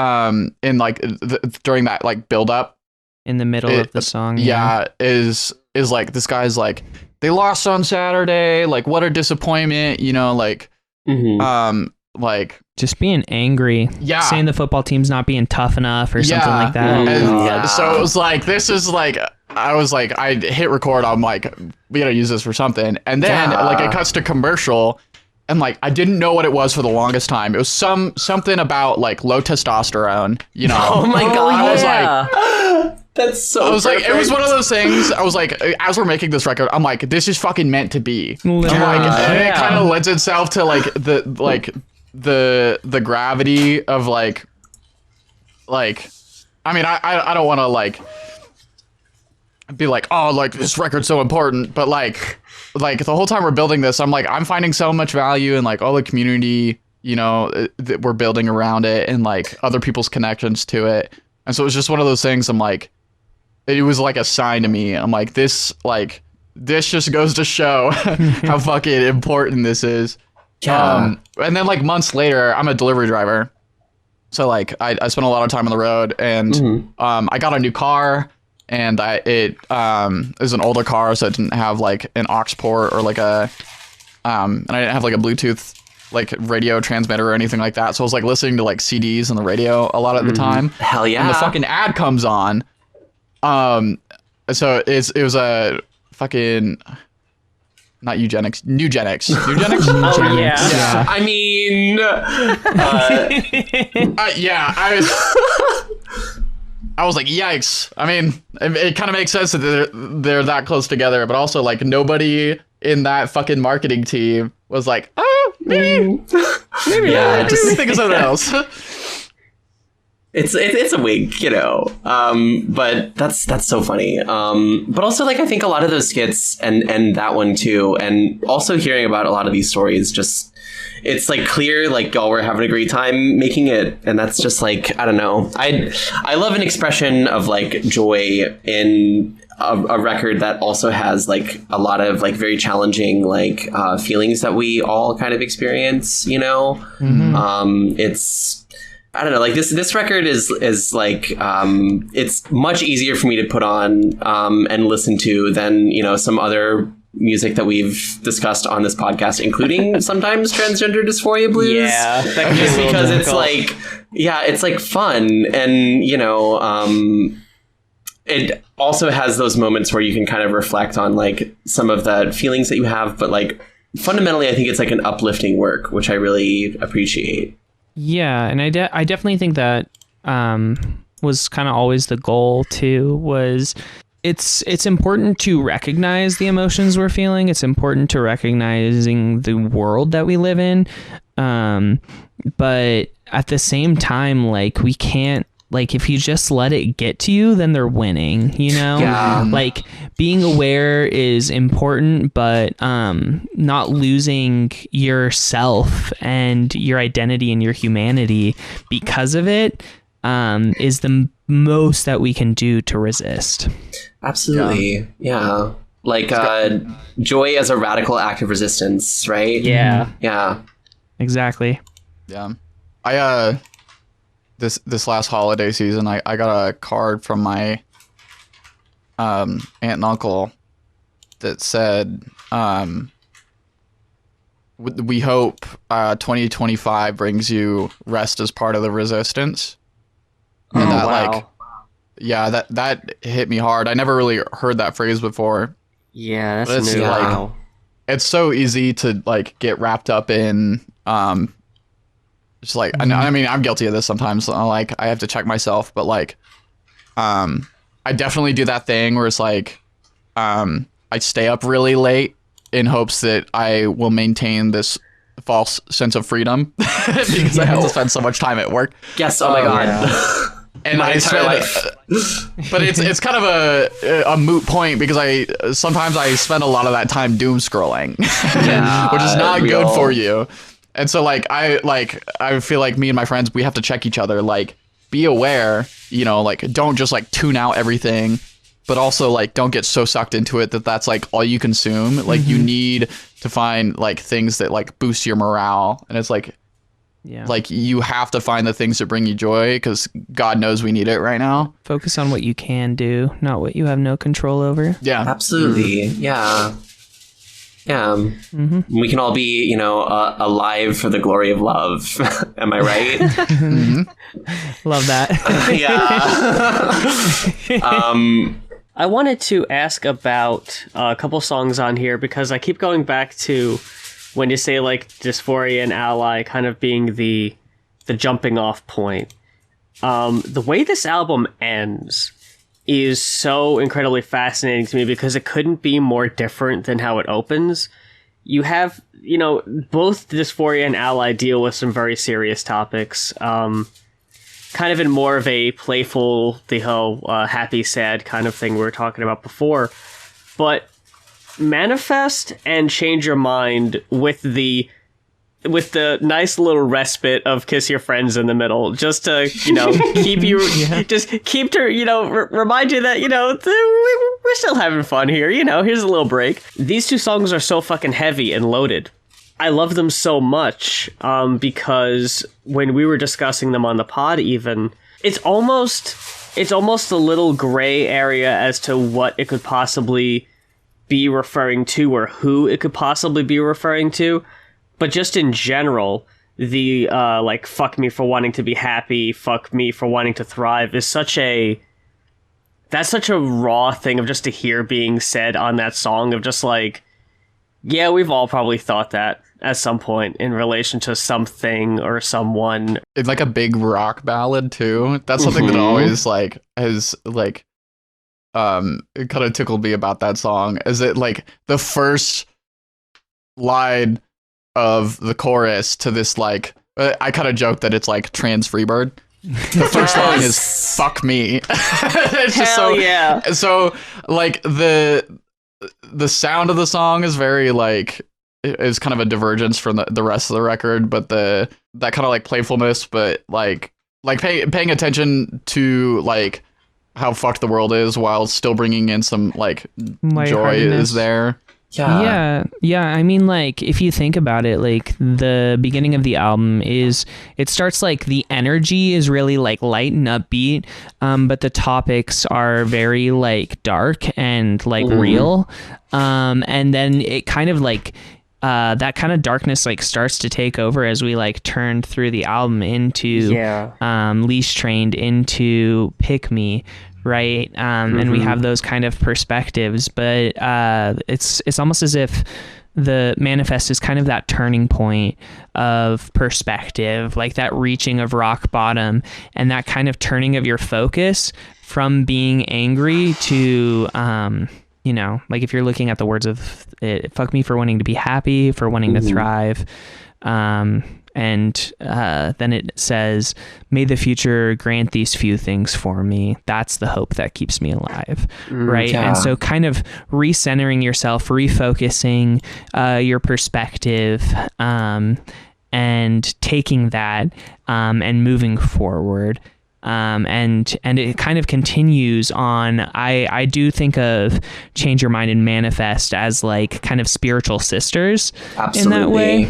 in like during that like build up in the middle of the song, is like this guy's like, they lost on Saturday, like what a disappointment, like like just being angry, saying the football team's not being tough enough or something like that. So it was like, this is like, I was like, I hit record, I'm like, we gotta use this for something, and then like it cuts to commercial, and like I didn't know what it was for the longest time. It was something about like low testosterone, Oh my god! I was like, that's so. I was like, it was one of those things. I was like, as we're making this record, I'm like, this is fucking meant to be. And it kind of lends itself to like the gravity of like I mean, I don't want to like be like, oh, like this record's so important, but like the whole time we're building this, I'm like, I'm finding so much value in like all the community, that we're building around it, and like other people's connections to it. And so it was just one of those things. I'm like, it was like a sign to me. I'm like, this just goes to show how fucking important this is. And then like months later, I'm a delivery driver, so like I spent a lot of time on the road, and I got a new car, and it was an older car, so it didn't have like an aux port or like and I didn't have like a Bluetooth like radio transmitter or anything like that. So I was like listening to like CDs on the radio a lot at the time. Hell yeah! And the fucking ad comes on. So it was a fucking. Not eugenics, Nugenics. Nugenics? Oh, yeah. I mean... I was like, yikes. I mean, it kind of makes sense that they're that close together, but also, like, nobody in that fucking marketing team was like, oh, maybe just think of something else. It's a wink, but that's so funny. But also, like, I think a lot of those skits and that one too, and also hearing about a lot of these stories, just it's like clear, like y'all were having a great time making it, and that's just like, I don't know. I love an expression of like joy in a record that also has like a lot of like very challenging like feelings that we all kind of experience. It's. I don't know, like this record is like it's much easier for me to put on and listen to than some other music that we've discussed on this podcast, including sometimes transgender dysphoria blues. Yeah, just because it's like it's like fun, and it also has those moments where you can kind of reflect on like some of the feelings that you have, but like fundamentally, I think it's like an uplifting work, which I really appreciate. Yeah, and I definitely think that was kind of always the goal too. Was it's important to recognize the emotions we're feeling. It's important to recognizing the world that we live in, but at the same time, like we can't. Like, if you just let it get to you, then they're winning, Yeah. Like, being aware is important, but not losing yourself and your identity and your humanity because of it is the most that we can do to resist. Absolutely. Yeah. Like, joy as a radical act of resistance, right? Yeah. Yeah. Exactly. Yeah. This last holiday season, I got a card from my aunt and uncle that said, we hope 2025 brings you rest as part of the resistance. And that hit me hard. I never really heard that phrase before. Yeah, that's new. Like, it's so easy to like get wrapped up in just like, I mean, I'm guilty of this sometimes. Like, I have to check myself, but like, I definitely do that thing where it's like, I stay up really late in hopes that I will maintain this false sense of freedom because I have to spend so much time at work. Yes. Oh my god. And my entire life. But it's kind of a moot point because sometimes I spend a lot of that time doom scrolling, which is not good for you. And so I feel like me and my friends, we have to check each other. Like, be aware, don't just like tune out everything, but also like don't get so sucked into it that's like all you consume. Like you need to find like things that like boost your morale, and it's like. Yeah. Like you have to find the things that bring you joy because God knows we need it right now. Focus on what you can do, not what you have no control over. Yeah, absolutely. Yeah. We can all be, alive for the glory of love. Am I right? Love that. I wanted to ask about a couple songs on here because I keep going back to when you say like Dysphoria and Ally kind of being the jumping off point. The way this album ends is so incredibly fascinating to me because it couldn't be more different than how it opens. You have, both Dysphoria and Ally deal with some very serious topics, kind of in more of a playful, the whole happy, sad kind of thing we were talking about before. But Manifest and Change Your Mind with the nice little respite of Kiss Your Friends in the middle, just to keep you just keep to remind you that we're still having fun here. Here's a little break. These two songs are so fucking heavy and loaded. I love them so much because when we were discussing them on the pod, even it's almost a little gray area as to what it could possibly be referring to or who it could possibly be referring to. But just in general, the fuck me for wanting to be happy, fuck me for wanting to thrive is such a raw thing of just to hear being said on that song of just like, yeah, we've all probably thought that at some point in relation to something or someone. It's like a big rock ballad too. That's something that always has it kind of tickled me about that song. Is it like the first line of the chorus to this I kind of joke that it's like trans Freebird. The first line is "fuck me." It's just Hell yeah. So like the sound of the song is very is kind of a divergence from the rest of the record, but that kind of like playfulness, but like paying attention to like how fucked the world is while still bringing in some joy is there. Yeah. I mean, if you think about it, the beginning of the album it starts the energy is really light and upbeat, but the topics are very dark and real, and then it kind of that kind of darkness starts to take over as we turn through the album into Leash Trained, into Pick Me, right? And we have those kind of perspectives, but it's almost as if the Manifest is kind of that turning point of perspective, like that reaching of rock bottom and that kind of turning of your focus from being angry to if you're looking at the words of it, fuck me for wanting to be happy, for wanting to thrive, and then it says, may the future grant these few things for me. That's the hope that keeps me alive. Right. Yeah. And so kind of recentering yourself, refocusing your perspective, and taking that and moving forward. And it kind of continues on. I do think of Change Your Mind and Manifest as kind of spiritual sisters. Absolutely. In that way.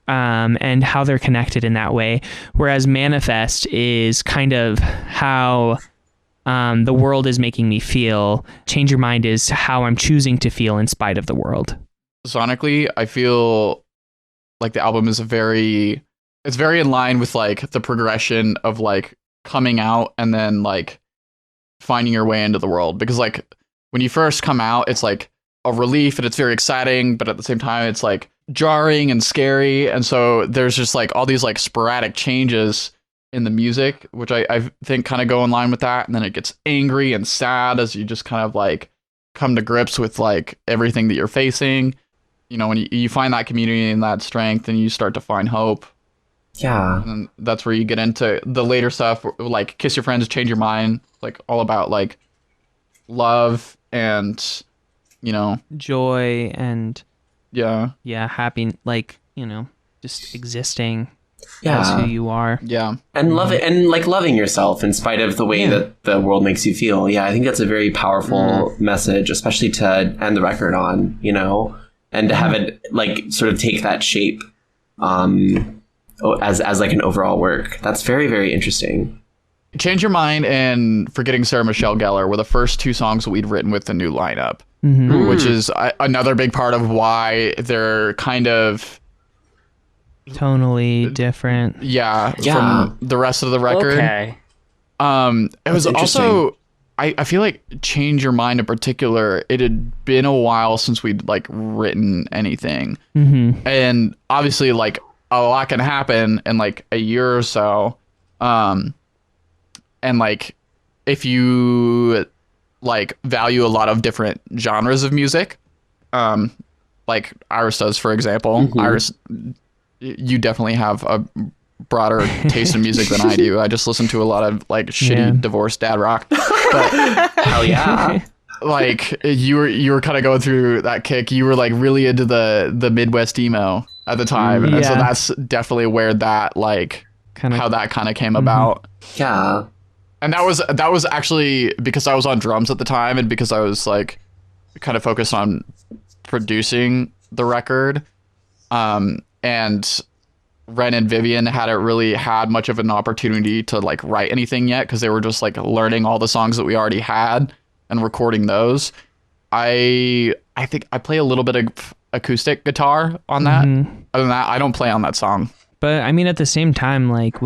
And how they're connected in that way. Whereas Manifest is kind of how the world is making me feel. Change Your Mind is how I'm choosing to feel in spite of the world. Sonically, I feel like the album is very in line with the progression of coming out and then finding your way into the world, because when you first come out, it's a relief and it's very exciting, but at the same time it's jarring and scary, and so there's just all these sporadic changes in the music, which I think kind of go in line with that, and then it gets angry and sad as you just kind of come to grips with everything that you're facing. when you find that community and that strength, and you start to find hope. Yeah. And that's where you get into the later stuff, like Kiss Your Friends, Change Your Mind, like all about like love and, joy and happy, like, just existing as who you are. Yeah. And love it, and like loving yourself in spite of the way that the world makes you feel. Yeah, I think that's a very powerful message, especially to end the record on, and to have it like sort of take that shape as like an overall work. That's very, very interesting. Change Your Mind and Forgetting Sarah Michelle Gellar were the first 2 songs that we'd written with the new lineup, which is another big part of why they're kind of tonally different. From the rest of the record. Okay. It was also, I feel like Change Your Mind in particular, it had been a while since we'd like written anything. And obviously like a lot can happen in like a year or so. And like if you like value a lot of different genres of music, like Iris does, for example. Iris, you definitely have a broader taste in music than I do. I just listen to a lot of like shitty divorced dad rock. But hell yeah. Like you were kind of going through that kick. You were like really into the Midwest emo at the time. And so that's definitely where that like how that kind of came about. Yeah. And that was actually because I was on drums at the time, and because I was like kind of focused on producing the record. And Ren and Vivian hadn't really had much of an opportunity to like write anything yet, because they were just like learning all the songs that we already had and recording those. I think I play a little bit of acoustic guitar on that. Other than that, I don't play on that song. But I mean, at the same time, like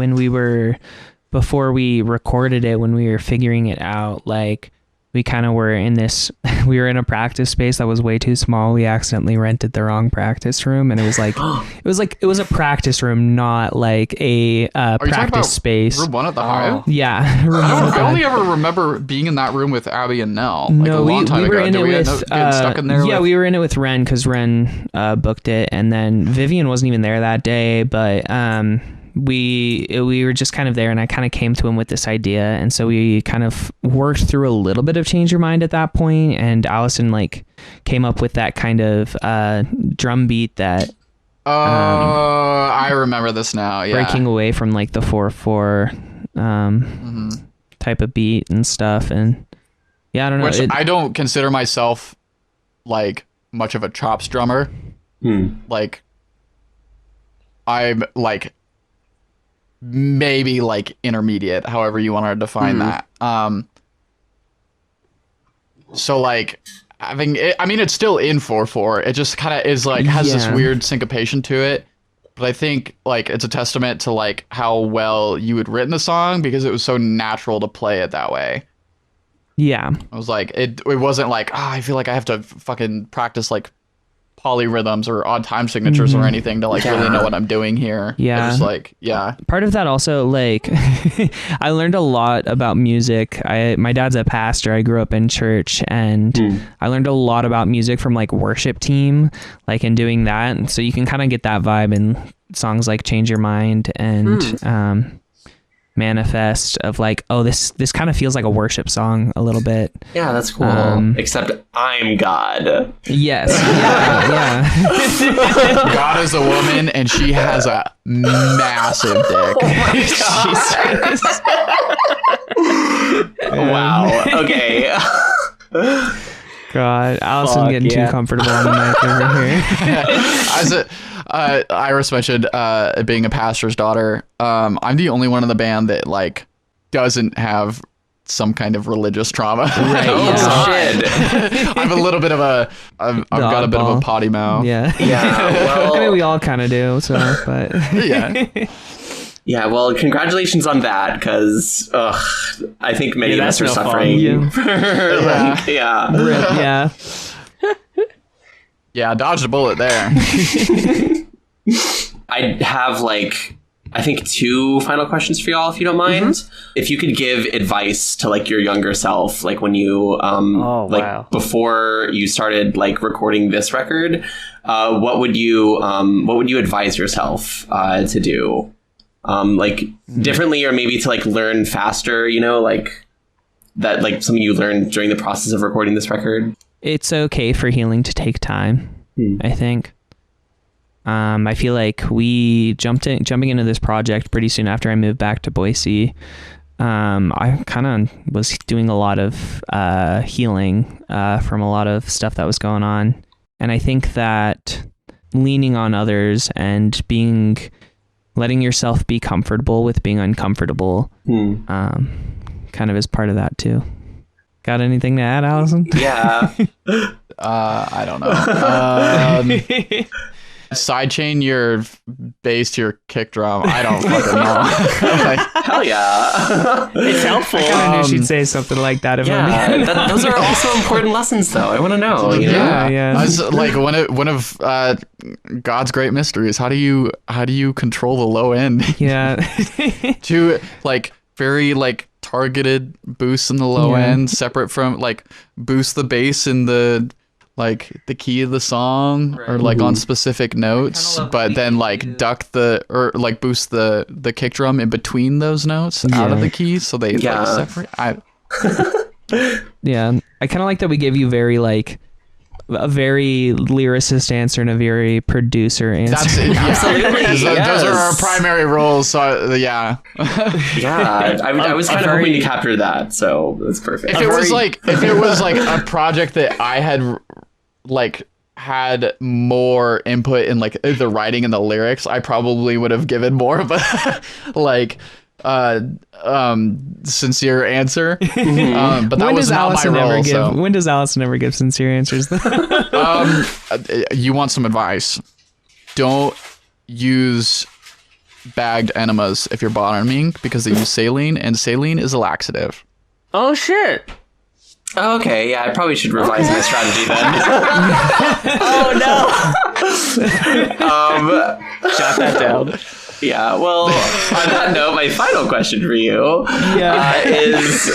before we recorded it, when we were figuring it out, like we kind of were in we were in a practice space that was way too small. We accidentally rented the wrong practice room, and it was a practice room, not like a practice space. Room 1 at the Hive? Yeah. I only ever remember being in that room with Abby and Nell. Like no, a long time we were ago. in it with get stuck in there. Yeah, we were in it with Ren, because Ren booked it, and then Vivian wasn't even there that day, but we were just kind of there, and I kind of came to him with this idea, and so we kind of worked through a little bit of Change Your Mind at that point, and Allison like came up with that kind of drum beat that I remember this now. Yeah, breaking away from like the 4/4 type of beat and stuff. And I don't know, which I don't consider myself like much of a chops drummer. Like I'm like maybe like intermediate, however you want to define that. So like having it, I mean, it's still in 4/4. It just kind of is like has this weird syncopation to it. But I think like it's a testament to like how well you had written the song, because it was so natural to play it that way. Yeah, I was like, it wasn't like, I feel like I have to fucking practice like polyrhythms or odd time signatures or anything to like really know what I'm doing here. Yeah. It was like, part of that also, like I learned a lot about music. My dad's a pastor. I grew up in church, and I learned a lot about music from like worship team, like in doing that. And so you can kind of get that vibe in songs like Change Your Mind and Manifest, of like, oh, this kind of feels like a worship song a little bit. Yeah, that's cool. Except I'm God. Yes. Yeah. God is a woman, and she has a massive dick. Oh, wow. Okay. God, Allison getting too comfortable on the mic over here. Iris mentioned being a pastor's daughter. I'm the only one in the band that like doesn't have some kind of religious trauma. Right. Shit. I'm a little bit of I've got a bit of a potty mouth. Yeah. Well, I mean, we all kind of do. So, but yeah. Yeah, well, congratulations on that, because I think many of us are suffering. Yeah, dodged a bullet there. I have like I think 2 final questions for y'all, if you don't mind. If you could give advice to like your younger self, like when you before you started like recording this record, what would you advise yourself to do, like differently, or maybe to like learn faster, you know, like that, like something you learned during the process of recording this record? It's okay for healing to take time, I think. I feel like we jumping into this project pretty soon after I moved back to Boise. I kind of was doing a lot of healing from a lot of stuff that was going on. And I think that leaning on others and letting yourself be comfortable with being uncomfortable kind of is part of that too. Got anything to add, Allison? Yeah. I don't know. Sidechain your bass to your kick drum. I don't fucking know. Like, hell yeah. It's helpful. I kind of knew she'd say something like that. Those are also important lessons, though. I want to know. You know? Yeah. I was like one of God's great mysteries. How do you control the low end? Yeah. To like very like targeted boosts in the low end, separate from like boost the bass in the like the key of the song, or like on specific notes, but then like duck or like boost the kick drum in between those notes out of the keys, so they like separate. Yeah, I kind of like that we gave you a very lyricist answer and a very producer answer. That's it. Yeah. Absolutely. Those are our primary roles. So yeah. Yeah, I was kind of hoping to capture that, so that's perfect. If it was like a project that I had like had more input in like the writing and the lyrics, I probably would have given more of a like sincere answer. But that was not my role. When does Allison ever give sincere answers? You want some advice? Don't use bagged enemas if you're bottoming, because they use saline, and saline is a laxative. Oh shit. Okay, yeah, I probably should revise my strategy then. Oh no. Jot that down. Yeah, well, on that note, my final question for you is,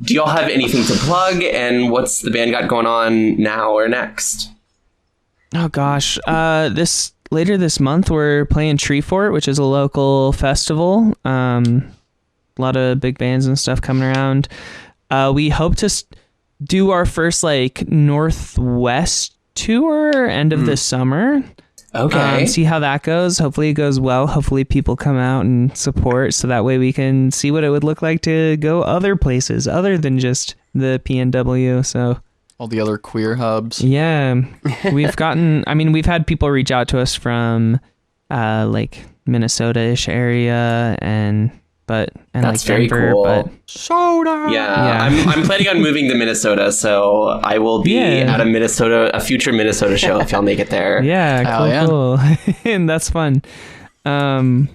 do y'all have anything to plug, and what's the band got going on now or next? Oh gosh, later this month we're playing Tree Fort, which is a local festival. A lot of big bands and stuff coming around. We hope to do our first like Northwest tour end of the summer. Okay. See how that goes. Hopefully it goes well. Hopefully people come out and support, so that way we can see what it would look like to go other places other than just the PNW. So all the other queer hubs. Yeah. We've had people reach out to us from like Minnesota-ish area and that's like very Denver, cool. but soda. Yeah. I'm planning on moving to Minnesota, so I will be at a future Minnesota show if y'all make it there. Yeah, cool. And that's fun. I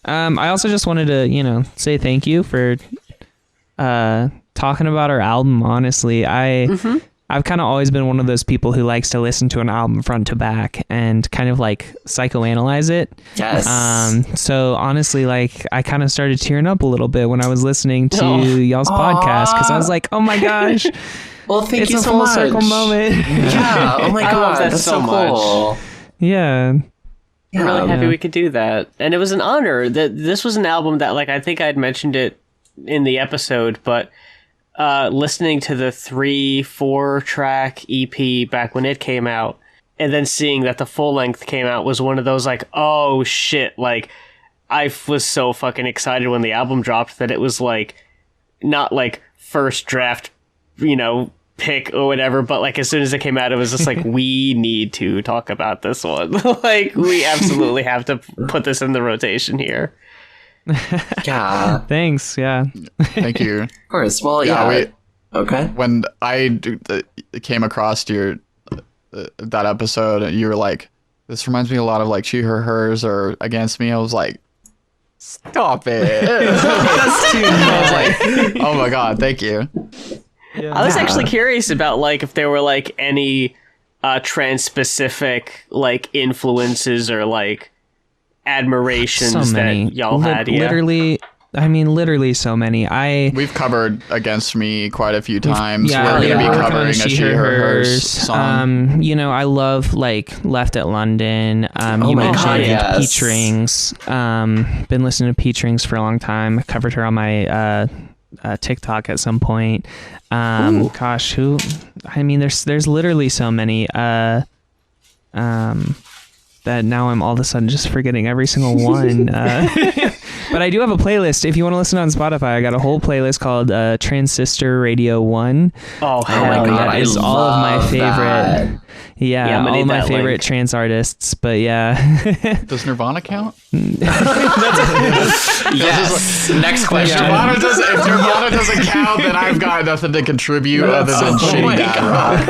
also just wanted to, say thank you for talking about our album. Honestly, I've kind of always been one of those people who likes to listen to an album front to back and kind of like psychoanalyze it. Yes. So honestly, like I kind of started tearing up a little bit when I was listening to y'all's podcast, because I was like, oh my gosh. Well, thank you it's so a full much. circle moment. Yeah. Oh my I love god, that so cool. Yeah. I'm really happy we could do that. And it was an honor. That this was an album that, like, I think I'd mentioned it in the episode, but listening to the 3-4 track EP back when it came out, and then seeing that the full length came out, was one of those like, oh shit, like I was so fucking excited when the album dropped that it was like not like first draft, pick or whatever, but like as soon as it came out, it was just like, we need to talk about this one. Like we absolutely have to put this in the rotation here. Yeah. Thanks. Yeah. Thank you. Of course. Well, yeah. Okay. When I came across that episode, you were like, this reminds me a lot of like She, Her, Hers or Against Me. I was like, stop it. That's too much. I was like, oh my god, thank you. Yeah. I was actually curious about like if there were like any trans specific like influences or like admirations that y'all had. Literally so many. We've covered Against Me quite a few times. Yeah, we're going to be working covering on a She, Her, Hers song. I love like Left at London. You mentioned Peach Rings. Been listening to Peach Rings for a long time. Covered her on my TikTok at some point. There's literally so many that now I'm all of a sudden just forgetting every single one. But I do have a playlist. If you want to listen on Spotify, I got a whole playlist called Transistor Radio 1. Oh, hell yeah. That is all of my favorite. That. Yeah, all of my favorite link. Trance artists. But yeah. Does Nirvana count? Yes. Next question. If Nirvana doesn't count, then I've got nothing to contribute other than shitty dad rock.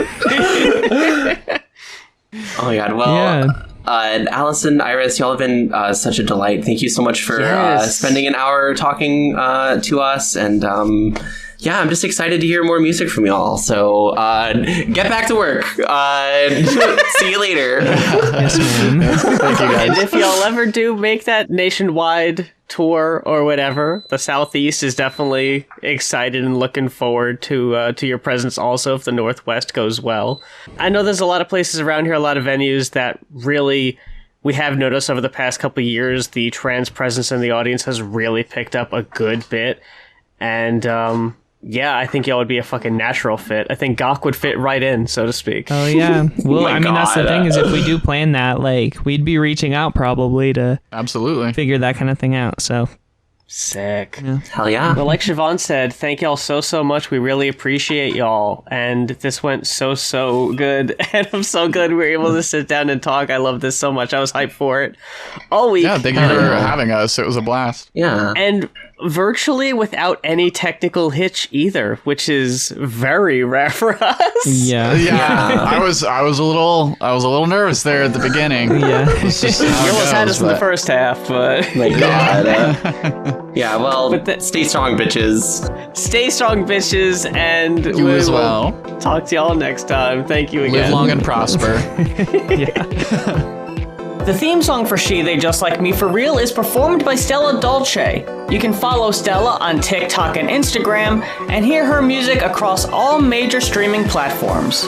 Oh my god. Well, and Allison, Iris, y'all have been such a delight. Thank you so much for spending an hour talking to us. And I'm just excited to hear more music from y'all. So get back to work. See you later. Yes, ma'am. Thank you, guys. And if y'all ever do make that nationwide tour or whatever, the Southeast is definitely excited and looking forward to your presence also if the Northwest goes well. I know there's a lot of places around here, a lot of venues that really we have noticed over the past couple of years the trans presence in the audience has really picked up a good bit. And I think y'all would be a fucking natural fit. I think Gock would fit right in, so to speak. Oh, yeah. Well, that's the thing is if we do plan that, like, we'd be reaching out probably to absolutely figure that kind of thing out. So sick. Yeah. Hell yeah. Well, like Siobhan said, thank y'all so much. We really appreciate y'all. And this went so good. And I'm so glad we were able to sit down and talk. I love this so much. I was hyped for it all week. Yeah, thank you for having us. It was a blast. Yeah. And virtually without any technical hitch either, which is very rare for us. Yeah. I was a little nervous there at the beginning. Yeah. You almost had us in the first half, but my god. Well, stay strong, bitches. Stay strong, bitches, and you as well. Talk to y'all next time. Thank you again. Live long and prosper. The theme song for She, They Just Like Me For Real is performed by Stella Dolce. You can follow Stella on TikTok and Instagram and hear her music across all major streaming platforms.